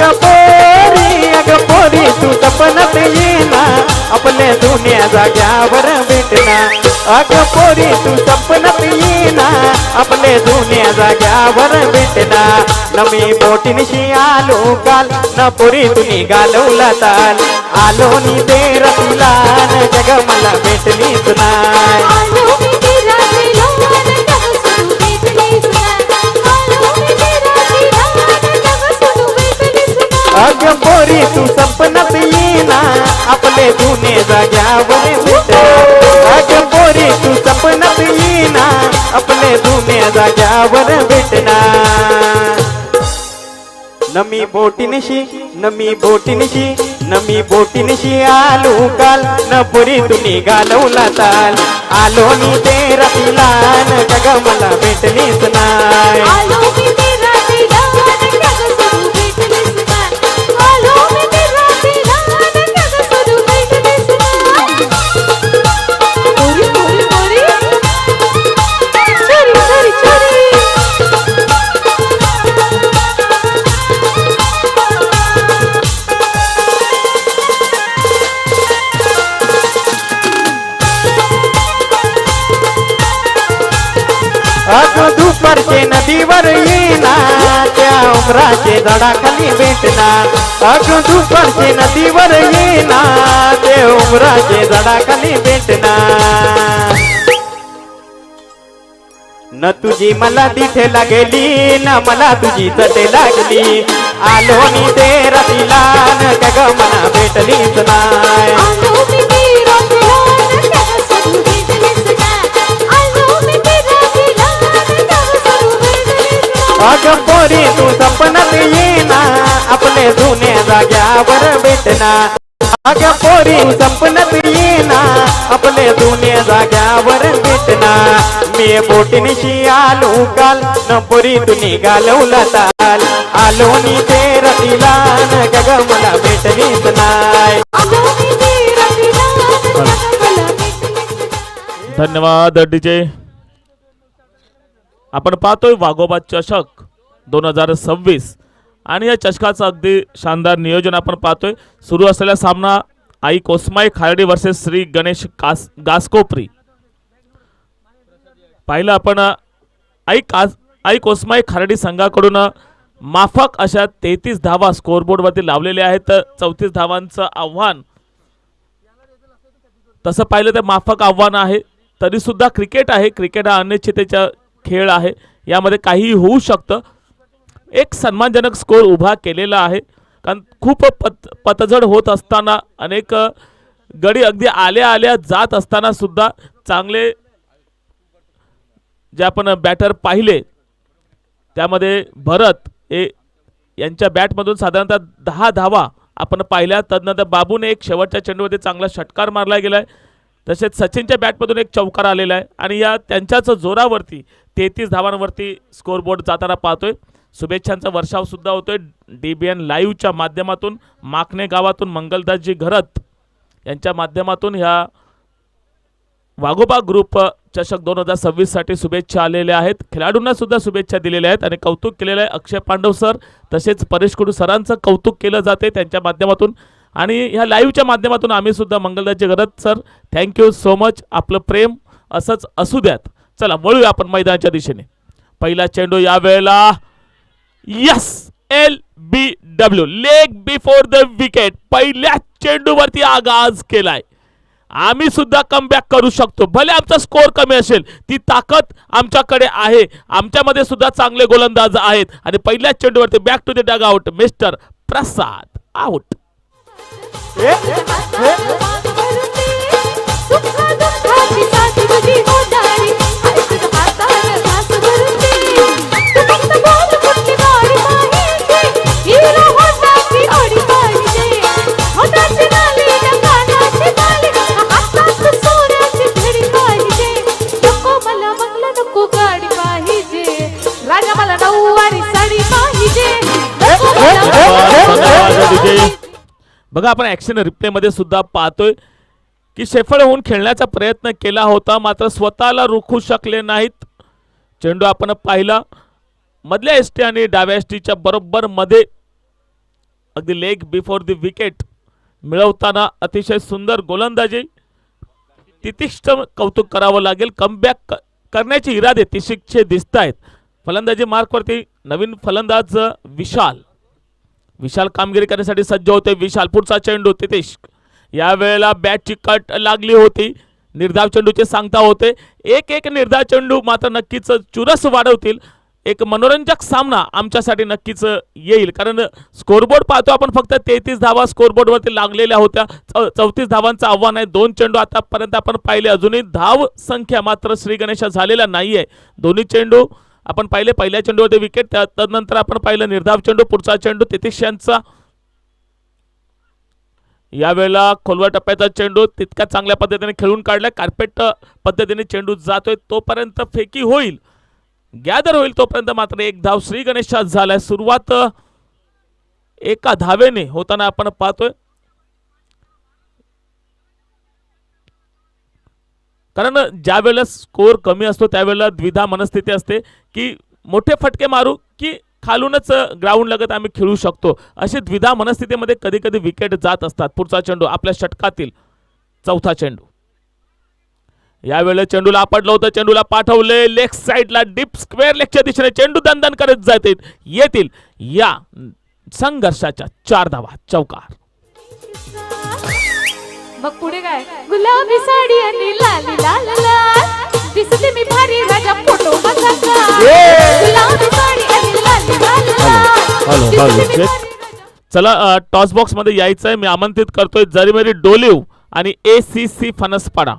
पोरी तू सपनात येना, आपल्या दुनिया जाग्यावर भेटना. अग पोरी तू सपनात येना, आपल्या दुनिया जाग्यावर भेटना. न मी बोटीनिशी आलो काल, न पोरी तुम्ही घालवला ताल. आलो नि ते रतीला, न जग मला भेटलीच नाय. अग पोरी तू सपनात येना, आपले जुने जाग्यावर भेटना. अग पोरी तू सपनात येना, आपले जुने जाग्यावर भेटना. नमी बोटीनिशी नमी बोटीनिशी आलो काल, न पुरी तुम्ही घालवला ताल. आलो नि ते रतीला, न जग मला भेटलीच नाय. अगं दुपारचे नदीवर येना त्या उमराचे झाडाखाली भेटना अगं दुपारचे नदीवर येना ते उमराचे झाडाखाली भेटना न तुझी मला तिथे लागली न मला तुझी चटे लागली आलो मी ते रतीला न का ग मला भेटलीच नाय अगं पोरी तू सपनात येना आपले जुने जाग्यावर भेटना अगं पोरी तू सपनात येना आपले जुने जाग्यावर भेटना मी बोटीनिशी आलो काल न पोरी तू निघालवला ताल आलो मी ते रतीला न का ग मला भेटलीच नाय धन्यवाद डीजे. आपण पाहतोय वाघोबा चषक 2026 आणि या चषकाचं अगदी शानदार नियोजन आपण पाहतोय. सुरू असलेला सामना आई कोसमाई खार्डी वर्सेस श्री गणेश गासकोपरी. पाहिलं आपण आई कोसमाई खार्डी संघाकडून माफक अशा 33 धावा स्कोरबोर्डवरती लावलेल्या आहेत. 34 धावांचं आव्हान तसं पाहिलं तर माफक आव्हान आहे. तरी सुद्धा क्रिकेट आहे. क्रिकेट हा अनिश्चिततेचा खेळ आहे. यामध्ये काहीही होऊ शकतं. एक सन्मानजनक स्कोर उभा केलेला आहे कारण खूप पतझड होत असताना अनेक गडी अगदी आल्या आल्या जात असताना सुद्धा चांगले जे आपण बॅटर पाहिले त्यामध्ये भरत यांच्या बॅटमधून साधारणतः 10 धावा आपण पाहिल्या. तदनंतर बाबूने एक शेवटच्या चेंडूमध्ये चांगला षटकार मारला गेलाय. तसेच सचिनच्या बॅटमधून एक चौकार आलेला आहे आणि या त्यांच्याच जोरावरती 33 धावांवरती स्कोरबोर्ड जाताना पाहतोय. शुभेच्छांचा वर्षाव सुद्धा होतोय DBN लाईव्हच्या माध्यमातून. माकणे गावातून मंगलदासजी घरत यांच्या माध्यमातून ह्या वाघोबा ग्रुप चषक 2026 साठी शुभेच्छा आलेल्या आहेत. खेळाडूंना सुद्धा शुभेच्छा दिलेल्या आहेत आणि कौतुक केलेलं आहे अक्षय पांडव सर तसेच परेश कुडू सरांचं कौतुक केलं जाते त्यांच्या माध्यमातून. आणि ह्या लाईव्हच्या माध्यमातून आम्ही सुद्धा मंगलदासजी घरत सर थँक्यू सो मच. आपलं प्रेम असंच असू द्यात. चला वळूया आपण मैदानाच्या दिशेने. पहिला चेंडू यावेळेला LBW leg before the wicket पहिल्या चेंडूवरती आगाज केलाय. आम्ही सुद्धा कमबॅक करू शकतो. भले आमचा स्कोर कमी असेल ती ताकद आमच्याकडे आहे. आमच्यामध्ये सुद्धा चांगले गोलंदाज आहेत आणि पहिल्या चेंडूवरती back to the dugout mister Prasad out. बघा आपण ऍक्शन रिप्ले मध्ये सुद्धा पाहतोय की शेफळ होऊन खेळण्याचा प्रयत्न केला होता मात्र स्वतःला रोखू शकले नाहीत. चेंडू आपण पाहिला मधल्या एसटी आणि डाव्या एसटीच्या बरोबर मध्ये अगदी लेग बिफोर द विकेट मिळवताना अतिशय सुंदर गोलंदाजी. तितिष्ठ कौतुक करावं लागेल. कमबॅक करण्याचे इरादे तितिक्षे दिसत आहेत. फलंदाजी मार्कवरती नवीन फलंदाज विशाल कामगिरी करण्यासाठी सज्ज होते. विशाल पुढचा चेंडू तितिश यावेळेला बॅटची कट लागली होती. निर्धाव चेंडूचे सांगता होते. एक निर्धाव चेंडू मात्र नक्कीच चुरस वाढवतील. एक मनोरंजक सामना आमच्यासाठी नक्कीच येईल कारण स्कोरबोर्ड पाहतो आपण फक्त 33 धावा स्कोरबोर्डवरती लागलेल्या होत्या. 34 धावांचं आव्हान आहे. 2 चेंडू आतापर्यंत आपण पाहिले. अजूनही धाव संख्या मात्र श्री गणेशा झालेला नाहीये. दोन्ही चेंडू आपण पाहिले. पहिल्या चेंडूवरती विकेट त्यानंतर आपण पाहिलं निर्धाव चेंडू. पुढचा चेंडू तितिशांचा यावेळेला खोलवर टप्प्याचा चेंडू तितक्या चांगल्या पद्धतीने खेळून काढलाय. कार्पेट पद्धतीने चेंडू जातोय तोपर्यंत फेकी होईल गॅदर होईल तोपर्यंत मात्र एक धाव श्री गणेशा झालाय. सुरुवात एका धावेने होताना आपण पाहतोय कारण ज्या वेळेला स्कोर कमी असतो त्यावेळेला द्विधा मनस्थिती असते की मोठे फटके मारू की खालूनच ग्राउंड लगत आम्ही खेळू शकतो. अशी द्विधा मनस्थितीमध्ये कधी कधी विकेट जात असतात. पुढचा चेंडू आपल्या षटकातील चौथा चेंडू यावेळेला चेंडूला आपटलं होतं, चेंडूला पाठवले लेग साईडला डीप स्क्वेअर लेगच्या दिशेने चेंडू दणदण करत जातील येतील या संघर्षाच्या 4 धावा चौकार. मग पुढे काय गुलाबी साडी आणि लाल लाल लाल दिसते मी भारी राजा फोटो माझा गुलाबी साडी आणि लाल लाल लाल दिसते मी भारी राजा. चला टॉस बॉक्स मध्ये यायचंय. मी आमंत्रित करतोय जरीमेरी डोलिव आणि ACC फणसपाडा.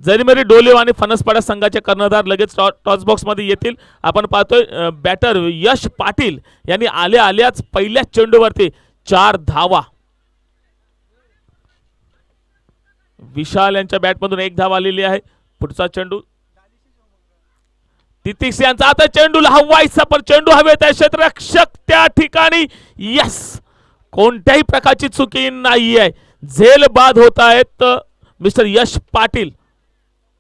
जरीमेरी डोलिव आणि फणसपाडा संघाचे कर्णधार लगेच टॉस बॉक्स मध्ये येतील. आपण पाहतोय बॅटर यश पाटील यांनी आल्याच पहिल्याच चेंडूवरती 4 धावा. विशाल यांच्या बॅटमधून 1 धाव आलेली आहे. पुढचा चेंडू तितिक्स यांचा आता चेंडूला हवायचा पण चेंडू हवेत आहे. क्षेत्ररक्षक त्या ठिकाणी यस कोणत्याही प्रकारची चुकी नाहीये. झेल बाद होत आहेत mister Yash Patil.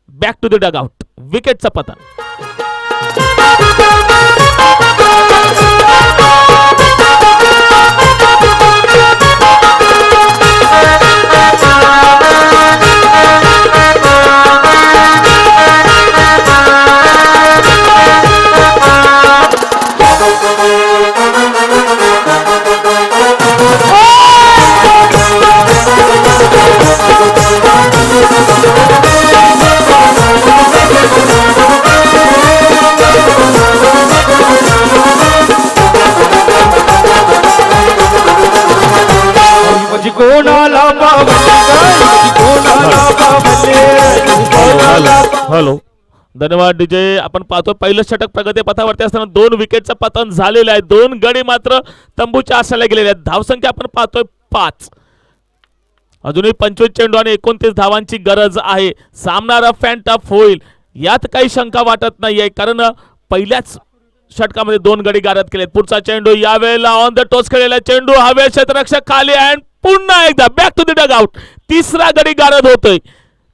Back to the dugout. विकेटचं पतन. हॅलो धन्यवाद डीजे. आपण पाहतो पहिलं षटक प्रगती पथावरती असताना 2 विकेटचं पतन झालेलं आहे. 2 गडी मात्र तंबूच्या आशाला गेलेले आहेत. धावसंख्या आपण पाहतोय 5. अजूनही 25 चेंडू आणि 29 धावांची गरज आहे. सामना रफ अँड टफ होईल यात काही शंका वाटत नाहीये कारण पहिल्याच षटकामध्ये 2 गडी गारद केलेत. पुढचा चेंडू यावेळेला ऑन द टॉस खेळलेला चेंडू हवे क्षेत्ररक्षक खाली अँड पुन्हा एकदा back to the dugout. तिसरा गडी गारद होतोय.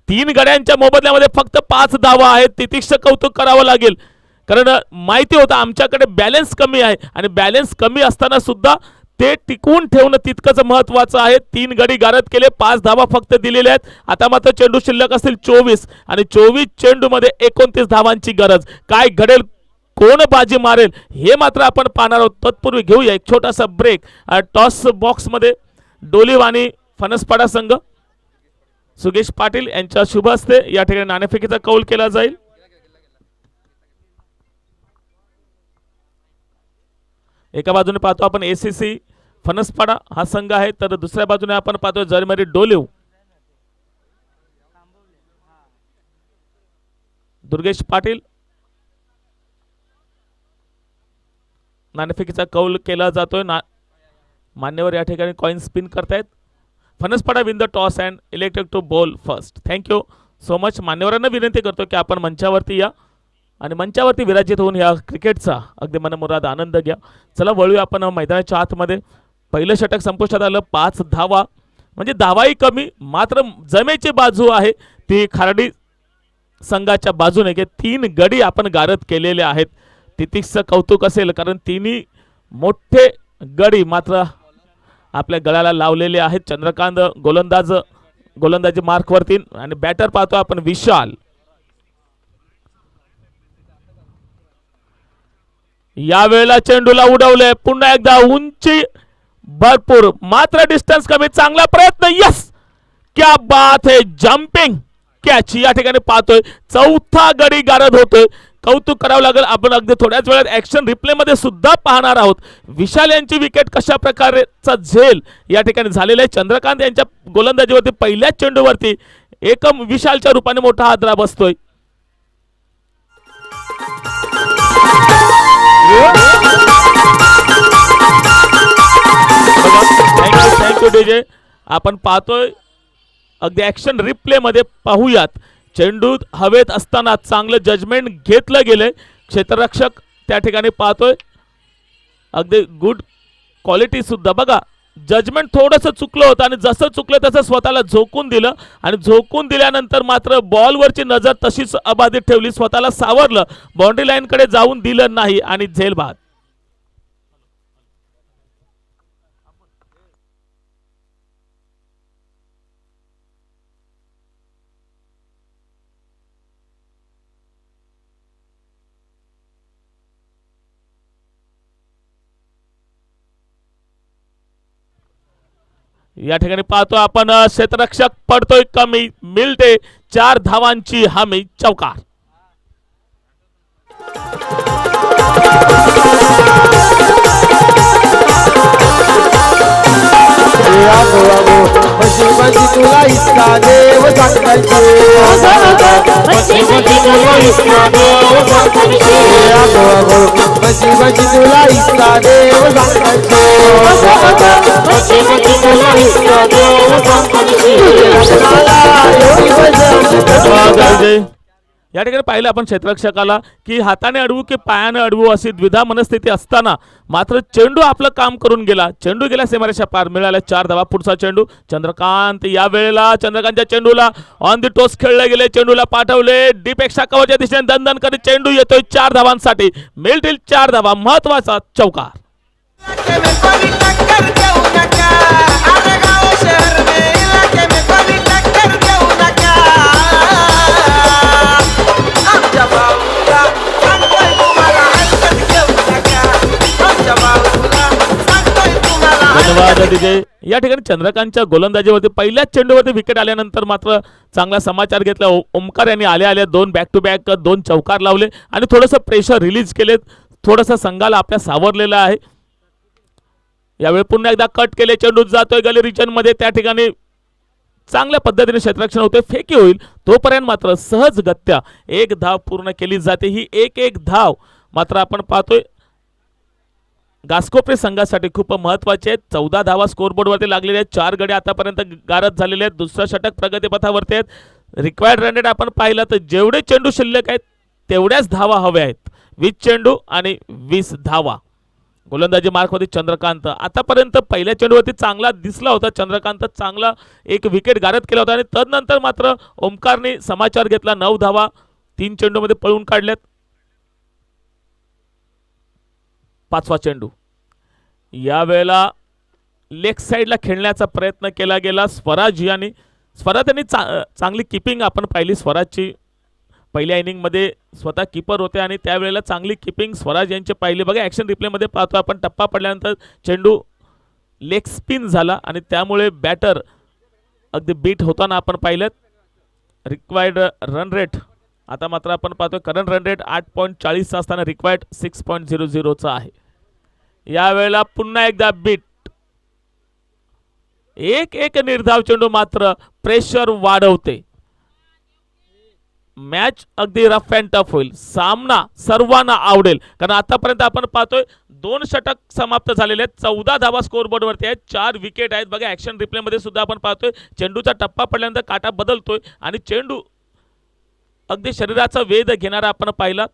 3 गड्यांच्या मोबदल्यामध्ये फक्त 5 धावा आहेत. तितिक्ष कौतुक करावं लागेल कारण माहिती होतं आमच्याकडे बॅलन्स कमी आहे आणि बॅलन्स कमी असताना सुद्धा ते टिकवून ठेवणं तितकंच महत्वाचं आहे. 3 गडी गारद केले, 5 धावा फक्त दिलेल्या आहेत. आता मात्र चेंडू शिल्लक असतील 24 आणि 24 चेंडू मध्ये 29 धावांची गरज. काय घडेल, कोण बाजी मारेल हे मात्र आपण पाहणार आहोत. तत्पूर्वी घेऊया एक छोटासा ब्रेक. टॉस बॉक्स मध्ये डोलिव आणि फणसपाडा संघ सुगेश पाटील यांच्या शुभ हस्ते या ठिकाणी नाणेफेकीचा कौल केला जाईल. एका बाजूने पाहतो आपण ACC फणसपाडा हा संघ आहे तर दुसऱ्या बाजूने आपण पाहतो जरीमेरी डोलिव. दुर्गेश पाटील नाणेफेकीचा कौल केला जातोय. मान्यवर या ठिकाणी कॉइन स्पिन करतायत. Phansapada win the toss and elected to ball first. Thank you so. मान्यवरांना विनंती करतो की आपण मंचावरती या आणि मंचावरती विराजित होऊन या क्रिकेटचा अगदी मनमुराद आनंद घ्या. चला वळूया आपण मैदानाच्या आतमध्ये. पहिलं षटक संपुष्टात आलं. 5 धावा म्हणजे धावाही कमी मात्र जमेची बाजू आहे ती खारडी संघाच्या बाजूने की 3 गडी आपण गारद केलेले आहेत. तितिक्सचं कौतुक असेल कारण 3 मोठे गडी मात्र आपल्या गळ्याला लावलेले आहेत. चंद्रकांत गोलंदाजी मार्कवरती आणि बॅटर पाहतो आपण विशाल. यावेळेला चेंडूला उडवले पुन्हा एकदा उंची भरपूर मात्र डिस्टन्स कमी. चांगला प्रयत्न. यस क्या बात है. जंपिंग कॅच या ठिकाणी पाहतोय. 4था गडी गारद होतोय. कौतुक करावं लागेल. आपण अगदी थोड्याच वेळात ऍक्शन रिप्ले मध्ये सुद्धा पाहणार आहोत. विशाल यांची विकेट कशा प्रकारचा झेल या ठिकाणी झालेला आहे. चंद्रकांत यांच्या गोलंदाजीवरती पहिल्याच चेंडूवरती एकम विशालच्या रूपाने मोठा हादरा बसतोय. Thank you DJ. आपण पाहतोय अगदी ऍक्शन रिप्ले मध्ये पाहूयात. चेंडू हवेत असताना चांगलं जजमेंट घेतलं गेलंय. क्षेत्ररक्षक त्या ठिकाणी पाहतोय अगदी गुड क्वालिटी सुद्धा. बघा जजमेंट थोडंसं चुकलं होतं आणि जसं चुकलं तसं स्वतःला झोकून दिलं आणि झोकून दिल्यानंतर मात्र बॉलवरची नजर तशीच अबाधित ठेवली. स्वतःला सावरलं. बाउंड्री लाईन कडे जाऊन दिलं नाही आणि झेल बाद. या ठिकाणी पाहतो आपण क्षेत्ररक्षक पडतोय कमी, मिळते 4 धावांची हमी, चौकार. बशी बशी तुला इतका देव सांगायचे बशी बशी तुला इतका देव सांगायचे या ठिकाणी पाहिलं आपण क्षेत्ररक्षकाला की हाताने अडवू की पायाने अडवू अशी द्विधा मनस्थिती असताना मात्र चेंडू आपलं काम करून गेला. चेंडू गेला सीमारेषा पार, मिळाल्या 4 धावा. पुढचा चेंडू चंद्रकांत, या वेळेला चंद्रकांतच्या चेंडूला ऑन दी टोस खेळले गेले, चेंडूला पाठवले डीपेक्षा कवरच्या दिशेने दणदण करीत चेंडू येतोय 4 धावांसाठी, मिळतील 4 धावा, महत्वाचा चौकार. धन्यवाद दिजे. या ठिकाणी चंद्रकांतच्या गोलंदाजीवरती पहिल्याच चेंडूवरती विकेट आल्यानंतर मात्र चांगला समाचार घेतला. ओमकार यांनी आल्या 2 बॅक टू बॅक 2 चौकार लावले आणि थोडंसं प्रेशर रिलीज केले. थोडंसं संघाला आपल्या सावरलेलं आहे. यावेळी पुन्हा एकदा कट केले, चेंडू जातोय गली रिजन मध्ये, त्या ठिकाणी चांगल्या पद्धतीने क्षेत्ररक्षण होते, फेकी होईल तोपर्यंत मात्र सहजगत्या 1 धाव पूर्ण केली जाते. ही एक धाव मात्र आपण पाहतोय घासकोपरे संघासाठी खूप महत्वाचे आहेत. 14 धावा स्कोरबोर्डवरती लागलेले आहेत. 4 गडी आतापर्यंत गारद झालेले आहेत. दुसरं षटक प्रगतीपथावरती आहेत. रिक्वायर्ड रन रेट आपण पाहिलं तर जेवढे चेंडू शिल्लक आहेत तेवढ्याच धावा हव्या आहेत. 20 चेंडू आणि 20 धावा. गोलंदाजी मार्कमध्ये चंद्रकांत आतापर्यंत पहिल्या चेंडूवरती चांगला दिसला होता. चंद्रकांत चांगला एक विकेट गारद केला होता आणि तदनंतर मात्र ओमकारने समाचार घेतला. 9 धावा 3 चेंडूमध्ये पळून काढल्यात. 5वा चेंडू यावेळेला लेग साईडला खेळण्याचा प्रयत्न केला गेला. स्वराज यांनी चांगली किपिंग आपण पाहिली. स्वराजची पहिल्या इनिंगमध्ये स्वतः कीपर होते आणि त्यावेळेला चांगली किपिंग स्वराज यांची पाहिली. बघा ॲक्शन रिप्लेमध्ये पाहतो आपण, टप्पा पडल्यानंतर चेंडू लेग स्पिन झाला आणि त्यामुळे बॅटर अगदी बीट होताना आपण पाहिलं. रिक्वायर्ड रन रेट आता मात्र आपण पाहतोय करंट रन रेट 8.40 असताना रिक्वायर्ड 6.00 आहे. यावेळेला पुन्हा एकदा बीट, एक निर्धाव चेंडू मात्र प्रेशर वाढवते. मॅच अगदी रफ अँड टफ होईल. सामना सर्वांना आवडेल कारण आतापर्यंत आपण पाहतोय 2 षटक समाप्त झालेले आहेत. 14 धावा स्कोरबोर्डवरती आहेत. 4 विकेट आहेत. बघा ॲक्शन रिप्लेमध्ये सुद्धा आपण पाहतोय चेंडूचा टप्पा पडल्यानंतर काटा बदलतोय आणि चेंडू अगदी शरीराचा वेध घेणारा आपण पाहिला.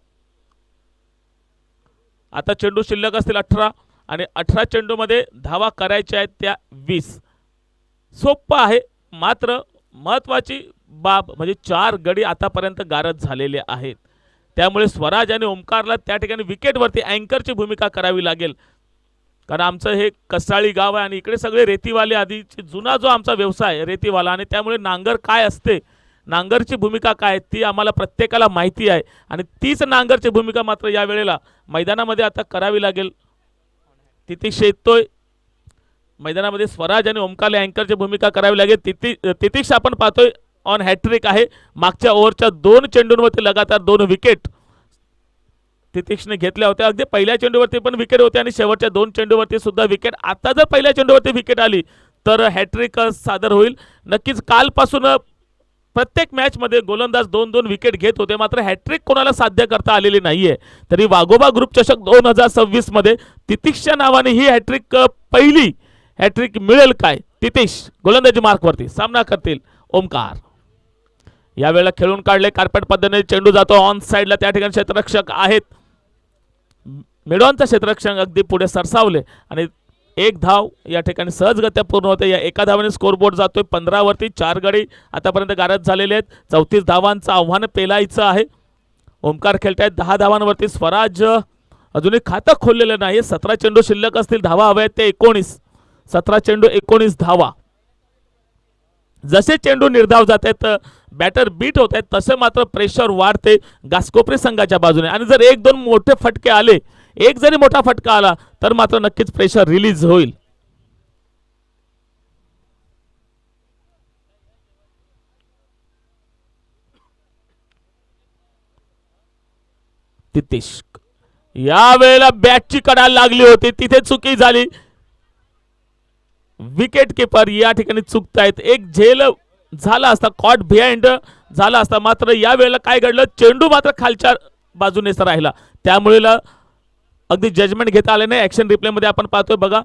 आता चेंडू शिल्लक असतील 18 आणि 18 चेंडूमध्ये धावा करायच्या आहेत त्या 20. सोपं आहे मात्र महत्वाची बाब म्हणजे 4 गडी आतापर्यंत गारद झालेले आहेत. त्यामुळे स्वराज आणि ओमकारला त्या ठिकाणी विकेटवरती अँकरची भूमिका करावी लागेल कारण आमचं हे कसाळी गाव आहे आणि इकडे सगळे रेतीवाले, आधीची जुना जो आमचा व्यवसाय रेतीवाला, आणि त्यामुळे नांगर काय असते, नांगरची भूमिका काय ती आम्हाला प्रत्येकाला माहिती आहे आणि तीच नांगरची भूमिका मात्र या वेळेला मैदानामध्ये आता करावी लागेल. तितीश येतोय मैदानामध्ये. स्वराज आणि ओमकारला अँकरची भूमिका करावी लागेल. तितीश आपण पाहतोय ऑन हॅट्रिक आहे. मागच्या ओव्हरच्या 2 चेंडूंवरती लगातार 2 विकेट तितीशने घेतल्या होत्या. अगदी पहिल्या चेंडूवरती पण विकेट होते आणि शेवटच्या 2 चेंडूवरती सुद्धा विकेट. आता जर पहिल्या चेंडूवरती विकेट आली तर हॅट्रिक सादर होईल. नक्कीच कालपासून प्रत्येक मॅचमध्ये गोलंदाज 2-2 विकेट घेत होते मात्र हॅट्रिक कोणाला साध्य करता आलेली नाहीये. तरी वाघोबा ग्रुप चषक 2026 मध्ये तितीशच्या नावाने ही हॅट्रिक पहिली हॅट्रिक मिळेल काय? तितीश गोलंदाजी मार्कवरती सामना करतील ओमकार. यावेळेला खेळून काढले कार्पेट पद्धतीने चेंडू जातो ऑन साइडला. त्या ठिकाणी क्षेत्ररक्षक आहेत. मिडॉनचा क्षेत्ररक्षक अगदी पुढे सरसावले आणि 1 धाव या ठिकाणी सहजगत्या पूर्ण होते. या एका धावाने स्कोरबोर्ड जातोय 15 वरती. 4 गडी आतापर्यंत गारद झालेले आहेत. 34 धावांचं आव्हान पेलायचं आहे. ओमकार खेळतायत 10 धावांवरती. स्वराज अजूनही खातं खोललेलं नाही. 17 चेंडू शिल्लक असतील. धावा हव्या आहेत ते 19. 17 चेंडू 19 धावा. जसे चेंडू निर्धाव जात आहेत बॅटर बीट होत आहेत तसे मात्र प्रेशर वाढते घासकोपरे संघाच्या बाजूने. आणि जर 1-2 मोठे फटके आले, एक जरी मोठा फटका आला तर मात्र नक्कीच प्रेशर रिलीज होईल. तितिश या वेळेला बॅटची कडाल लागली होती, तिथे चुकी झाली. विकेट किपर या ठिकाणी चुकतायत. एक झेल झाला असता, कॉट बिहाइंड झाला असता, मात्र या वेळेला काय घडलं, चेंडू मात्र खालच्या बाजूनेच राहिला, त्यामुळे अगदी जजमेंट घेता आले नाही. ऍक्शन रिप्ले मध्ये आपण पाहतोय बघा,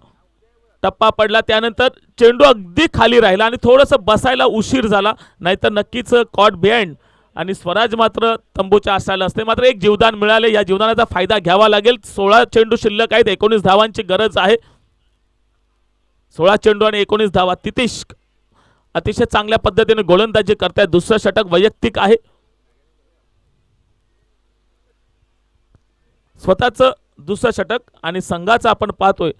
टप्पा पडला, त्यानंतर चेंडू अगदी खाली राहिला आणि थोडंसं बसायला उशीर झाला, नाहीतर नक्कीच कॉट बिहाइंड आणि स्वराज मात्र तंबूच्या आसायला असते. मात्र एक जीवदान मिळाले, या जीवदानाचा फायदा घ्यावा लागेल. 16 चेंडू शिल्लक आहेत, 19 धावांची गरज आहे. 16 चेंडू आणि 19 धावा. तितिश अतिशय चांगल्या पद्धतीने गोलंदाजी करतायत. दुसरं षटक वैयक्तिक आहे. स्वतःचं दुसरं षटक आणि संघाचं आपण पाहतोय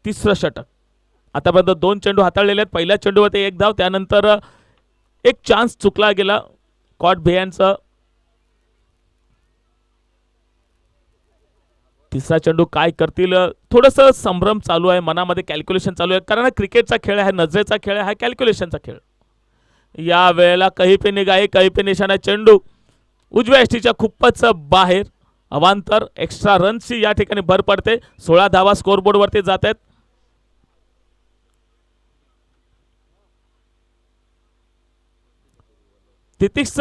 तिसरं षटक. आतापर्यंत 2 चेंडू हाताळलेले आहेत. पहिल्या चेंडूवरती 1 धाव, त्यानंतर एक चान्स चुकला गेला कॉट बिहाइंडचा. तिसरा चेंडू काय करतील, थोडंसं संभ्रम चालू आहे, मनामध्ये कॅल्क्युलेशन चालू आहे, कारण हा क्रिकेटचा खेळ आहे, नजरेचा खेळ आहे, हा कॅल्क्युलेशनचा खेळ. या वेळेला कही पे निगाहे कही पे निशाणा. चेंडू उजव्या एसटीच्या खूपच बाहेर, अवांतर. एक्स्ट्रा रनची या ठिकाणी भर पडते. 16 धावा स्कोरबोर्ड वरती जात आहेत. तितिक्स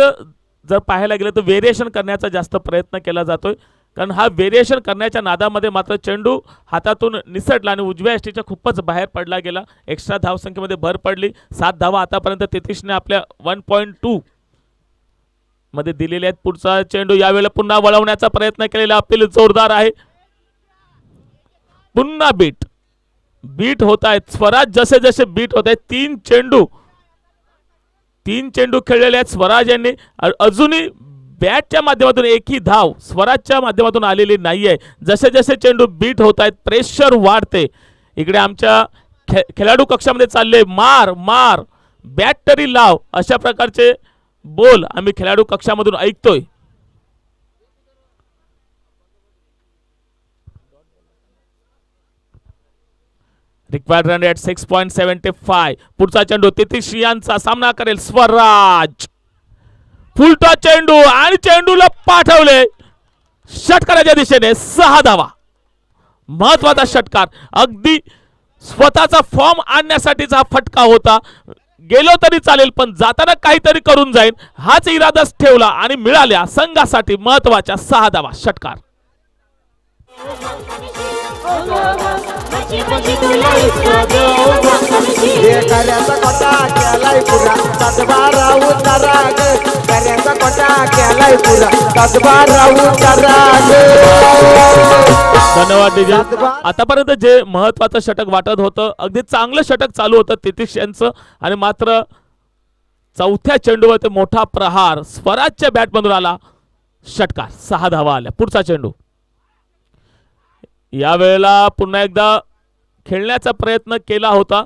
जर पाहायला गेलं तर व्हेरिएशन करण्याचा जास्त प्रयत्न केला जातोय, कारण हा व्हेरिएशन करण्याच्या नादामध्ये मात्र चेंडू हातातून निसटला आणि उजव्या एसटीच्या खूपच बाहेर पडला गेला. एक्स्ट्रा धावसंख्येमध्ये भर पडली. 7 धावा आतापर्यंत तितिशने आपल्या 1.2 मध्ये दिलेले आहेत. पुढचा चेंडू यावेळेला पुन्हा वळवण्याचा प्रयत्न केलेला, अपील जोरदार आहे. पुन्हा बीट होत आहेत. स्वराज जसे जसे बीट होत आहेत. 3 चेंडू खेळलेले आहेत स्वराज यांनी. अजूनही बॅटच्या माध्यमातून एकही धाव स्वराजच्या माध्यमातून आलेली नाहीये. जसे जसे चेंडू बीट होत आहेत, प्रेशर वाढते. इकडे आमच्या खेळाडू कक्षामध्ये चालले मार मार, बॅट तरी लाव, अशा प्रकारचे बोल आम्ही खेळाडू कक्षामधून ऐकतोय. Required run rate 6.75. पुढचा चेंडू तितिश यांचा सामना करेल स्वराज. फुलटॉस चेंडू आणि चेंडूला पाठवले षटकाराच्या दिशेने. 6 धावा. महत्वाचा षटकार, अगदी स्वतःचा फॉर्म आणण्यासाठीचा हा फटका होता. गेलो तरी चालेल पण जाताना काहीतरी करून जाईल हाच इरादाच ठेवला आणि मिळाल्या संघासाठी महत्वाच्या 6 धावा. षटकार कार्याचा कोटा केलाय पुरा, तसबारा उतारा ग. कार्याचा कोटा केलाय पुरा, तसबारा उतारा ग. धन्यवाद डीजे. आतापर्यंत जे महत्वाचं षटक वाटत होतं, अगदी चांगलं षटक चालू होतं तितिश यांचं, आणि मात्र चौथ्या चेंडूवर ते मोठा प्रहार स्वराजच्या बॅटमधून आला. षटकार. 6 धावा आल्या. पुढचा चेंडू यावेळेला पुन्हा एकदा खेळण्याचा प्रयत्न केला होता,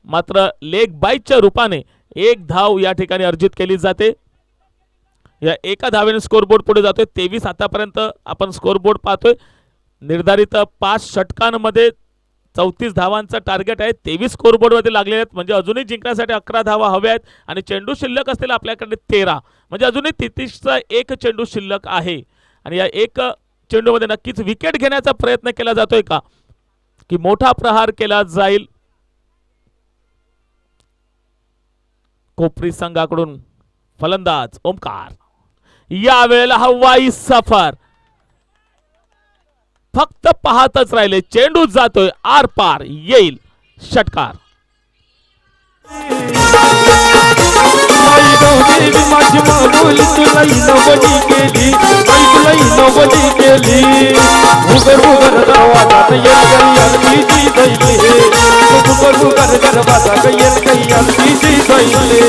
मात्र लेग बाईटच्या रूपाने 1 धाव या ठिकाणी अर्जित केली जाते. या एका धावेने स्कोरबोर्ड पुढे जातोय. 23 आतापर्यंत आपण स्कोरबोर्ड पाहतोय. निर्धारित 5 षटकांमध्ये 34 धावांचा टार्गेट आहे. 23 स्कोरबोर्डवरती लागलेले आहेत, म्हणजे अजूनही जिंकण्यासाठी 11 धावा हव्या आहेत. आणि चेंडू शिल्लक असतील आपल्याकडे 13, म्हणजे अजूनही तितिशचा 1 चेंडू शिल्लक आहे. आणि या 1 चेंडूमध्ये नक्कीच विकेट घेण्याचा प्रयत्न केला जातोय का, की मोठा प्रहार केला जाईल कोपरी संघाकडून. फलंदाज ओमकार. या वेळेला हवाई सफर, फक्त पाहतच राहिले. चेंडू जातोय आर पार, येईल. षटकार. माझी मानुली तुलाही नवली गेली, तुलाही नवली गेली. उगर उगर दरवाजात येल गई अलमीची दैले, उगर उगर दरवाजात येल गई अलमीची दैले.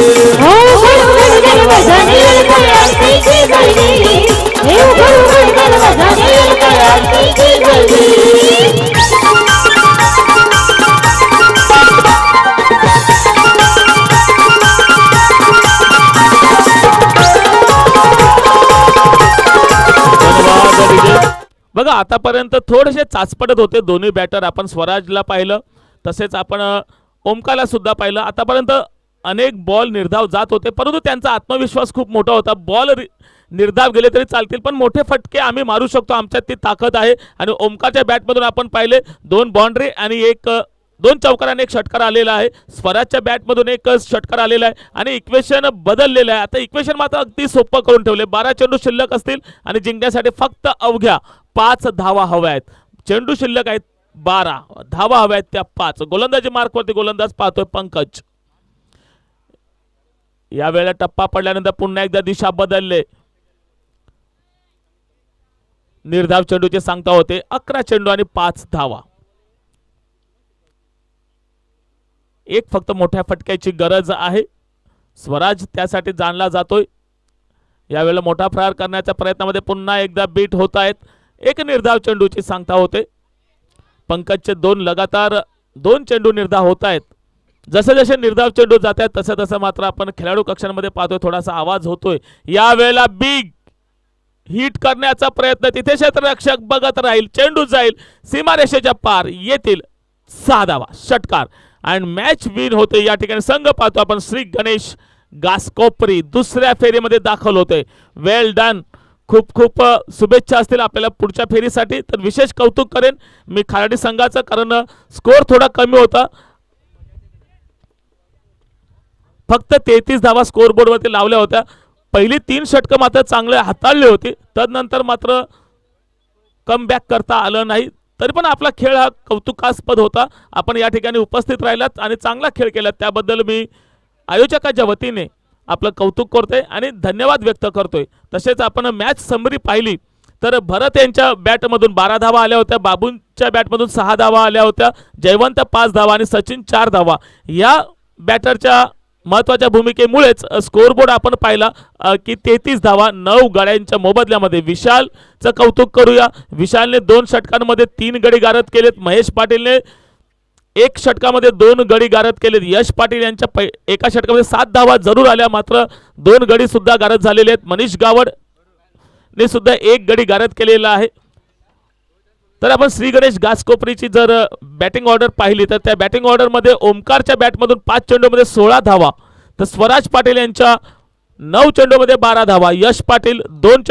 बघा आतापर्यंत थोडेसे चाचपटत होते दोन्ही बॅटर. आपण स्वराजला पाहिलं, तसेच आपण ओमकारला सुद्धा पाहिलं. आतापर्यंत अनेक बॉल निर्धाव जात होते, परंतु त्यांचा आत्मविश्वास खूप मोठा होता. बॉल निर्धाव गेले तरी चालतील, पण मोठे फटके आम्ही मारू शकतो, आमच्यात ती ताकद आहे. आणि ओमकारच्या बॅटमधून आपण पाहिले 2 बाउंड्री आणि 2 चौकार आणि 1 षटकार आलेला आहे. स्वराजच्या बॅटमधून 1 षटकार आलेला आहे आणि इक्वेशन बदललेलं आहे. आता इक्वेशन मात्र अगदी सोपं करून ठेवले. 12 चेंडू शिल्लक असतील आणि जिंकण्यासाठी फक्त अवघ्या 5 धावा हव्या आहेत. चेंडू शिल्लक आहेत 12, धावा हव्या आहेत त्या 5. गोलंदाजी मार्कवरती गोलंदाज पाहतोय पंकज. यावेळेला टप्पा पडल्यानंतर पुन्हा एकदा दिशा बदलले. निर्धाव चेंडूचे सांगता होते 11 चेंडू आणि 5 धावा. एक फक्त मोठ्या फटक्याची गरज आहे. स्वराज त्यासाठी जाणला जातोय. यावेळेला मोठा प्रहार करण्याच्या प्रयत्नामध्ये पुन्हा एकदा बीट होत आहेत. एक निर्धाव चेंडूची सांगता होते. पंकजचे 2 लगातार 2 चेंडू निर्धाव होत आहेत. जसे जसे निर्धाव चेंडू जात आहेत तसं तसं मात्र आपण खेळाडू कक्षांमध्ये पाहतोय थोडासा आवाज होतोय. यावेळेला बिग हिट करण्याचा प्रयत्न, तिथे क्षेत्ररक्षक बघत राहील. चेंडू जाईल सीमारेषेच्या पार, येतील 6 धावा, षटकार आणि मॅच विन होते. या ठिकाणी संघ पाहतो आपण श्री गणेश गासकोपरी दुसऱ्या फेरीमध्ये दाखल होते. वेल डन. खूप खूप शुभेच्छा असतील आपल्याला पुढच्या फेरीसाठी. तर विशेष कौतुक करेन मी खराडी संघाचं, कारण स्कोर थोडा कमी होता. फक्त 33 धावा स्कोर बोर्डवरती लावल्या होत्या. पहिली 3 षटकं मात्र चांगले हाताळली होती. तदनंतर मात्र कमबॅक करता आलं नाही. तरी पण आपला खेळ हा कौतुकास्पद होता. आपण या ठिकाणी उपस्थित राहिलात आणि चांगला खेळ केलात, त्याबद्दल मी आयोजकाच्या वतीने आपलं कौतुक करतोय आणि धन्यवाद व्यक्त करतोय. तसेच आपण मॅच समरी पाहिली तर भरत यांच्या बॅटमधून 12 धावा आल्या होत्या, बाबूंच्या बॅटमधून 6 धावा आल्या होत्या, जयवंत 5 धावा आणि सचिन 4 धावा. या बॅटरच्या महत्त्वाच्या भूमिकेमुळेच स्कोरबोर्ड आपण पाहिला की 33 धावा 9 गड्यांच्या मोबदल्यामध्ये. विशालचं कौतुक करूया. विशालने 2 षटकांमध्ये 3 गडी गारद केलेत. महेश पाटीलने 1 षटकामध्ये 2 गडी गारद केलेत. यश पाटील यांच्या एका षटकामध्ये 7 धावा जरूर आल्या, मात्र 2 गडी सुद्धा गारद झालेले आहेत. मनीष गावडने सुद्धा 1 गडी गारद केलेला आहे. तर आपण श्री गणेश गासकोपरीची जर बॅटिंग ऑर्डर पाहिली तर त्या बॅटिंग ऑर्डरमध्ये ओमकारच्या बॅटमधून 5 चेंडूमध्ये 16 धावा, तर स्वराज पाटील यांच्या 9 चेंडूमध्ये 12 धावा, यश पाटील 2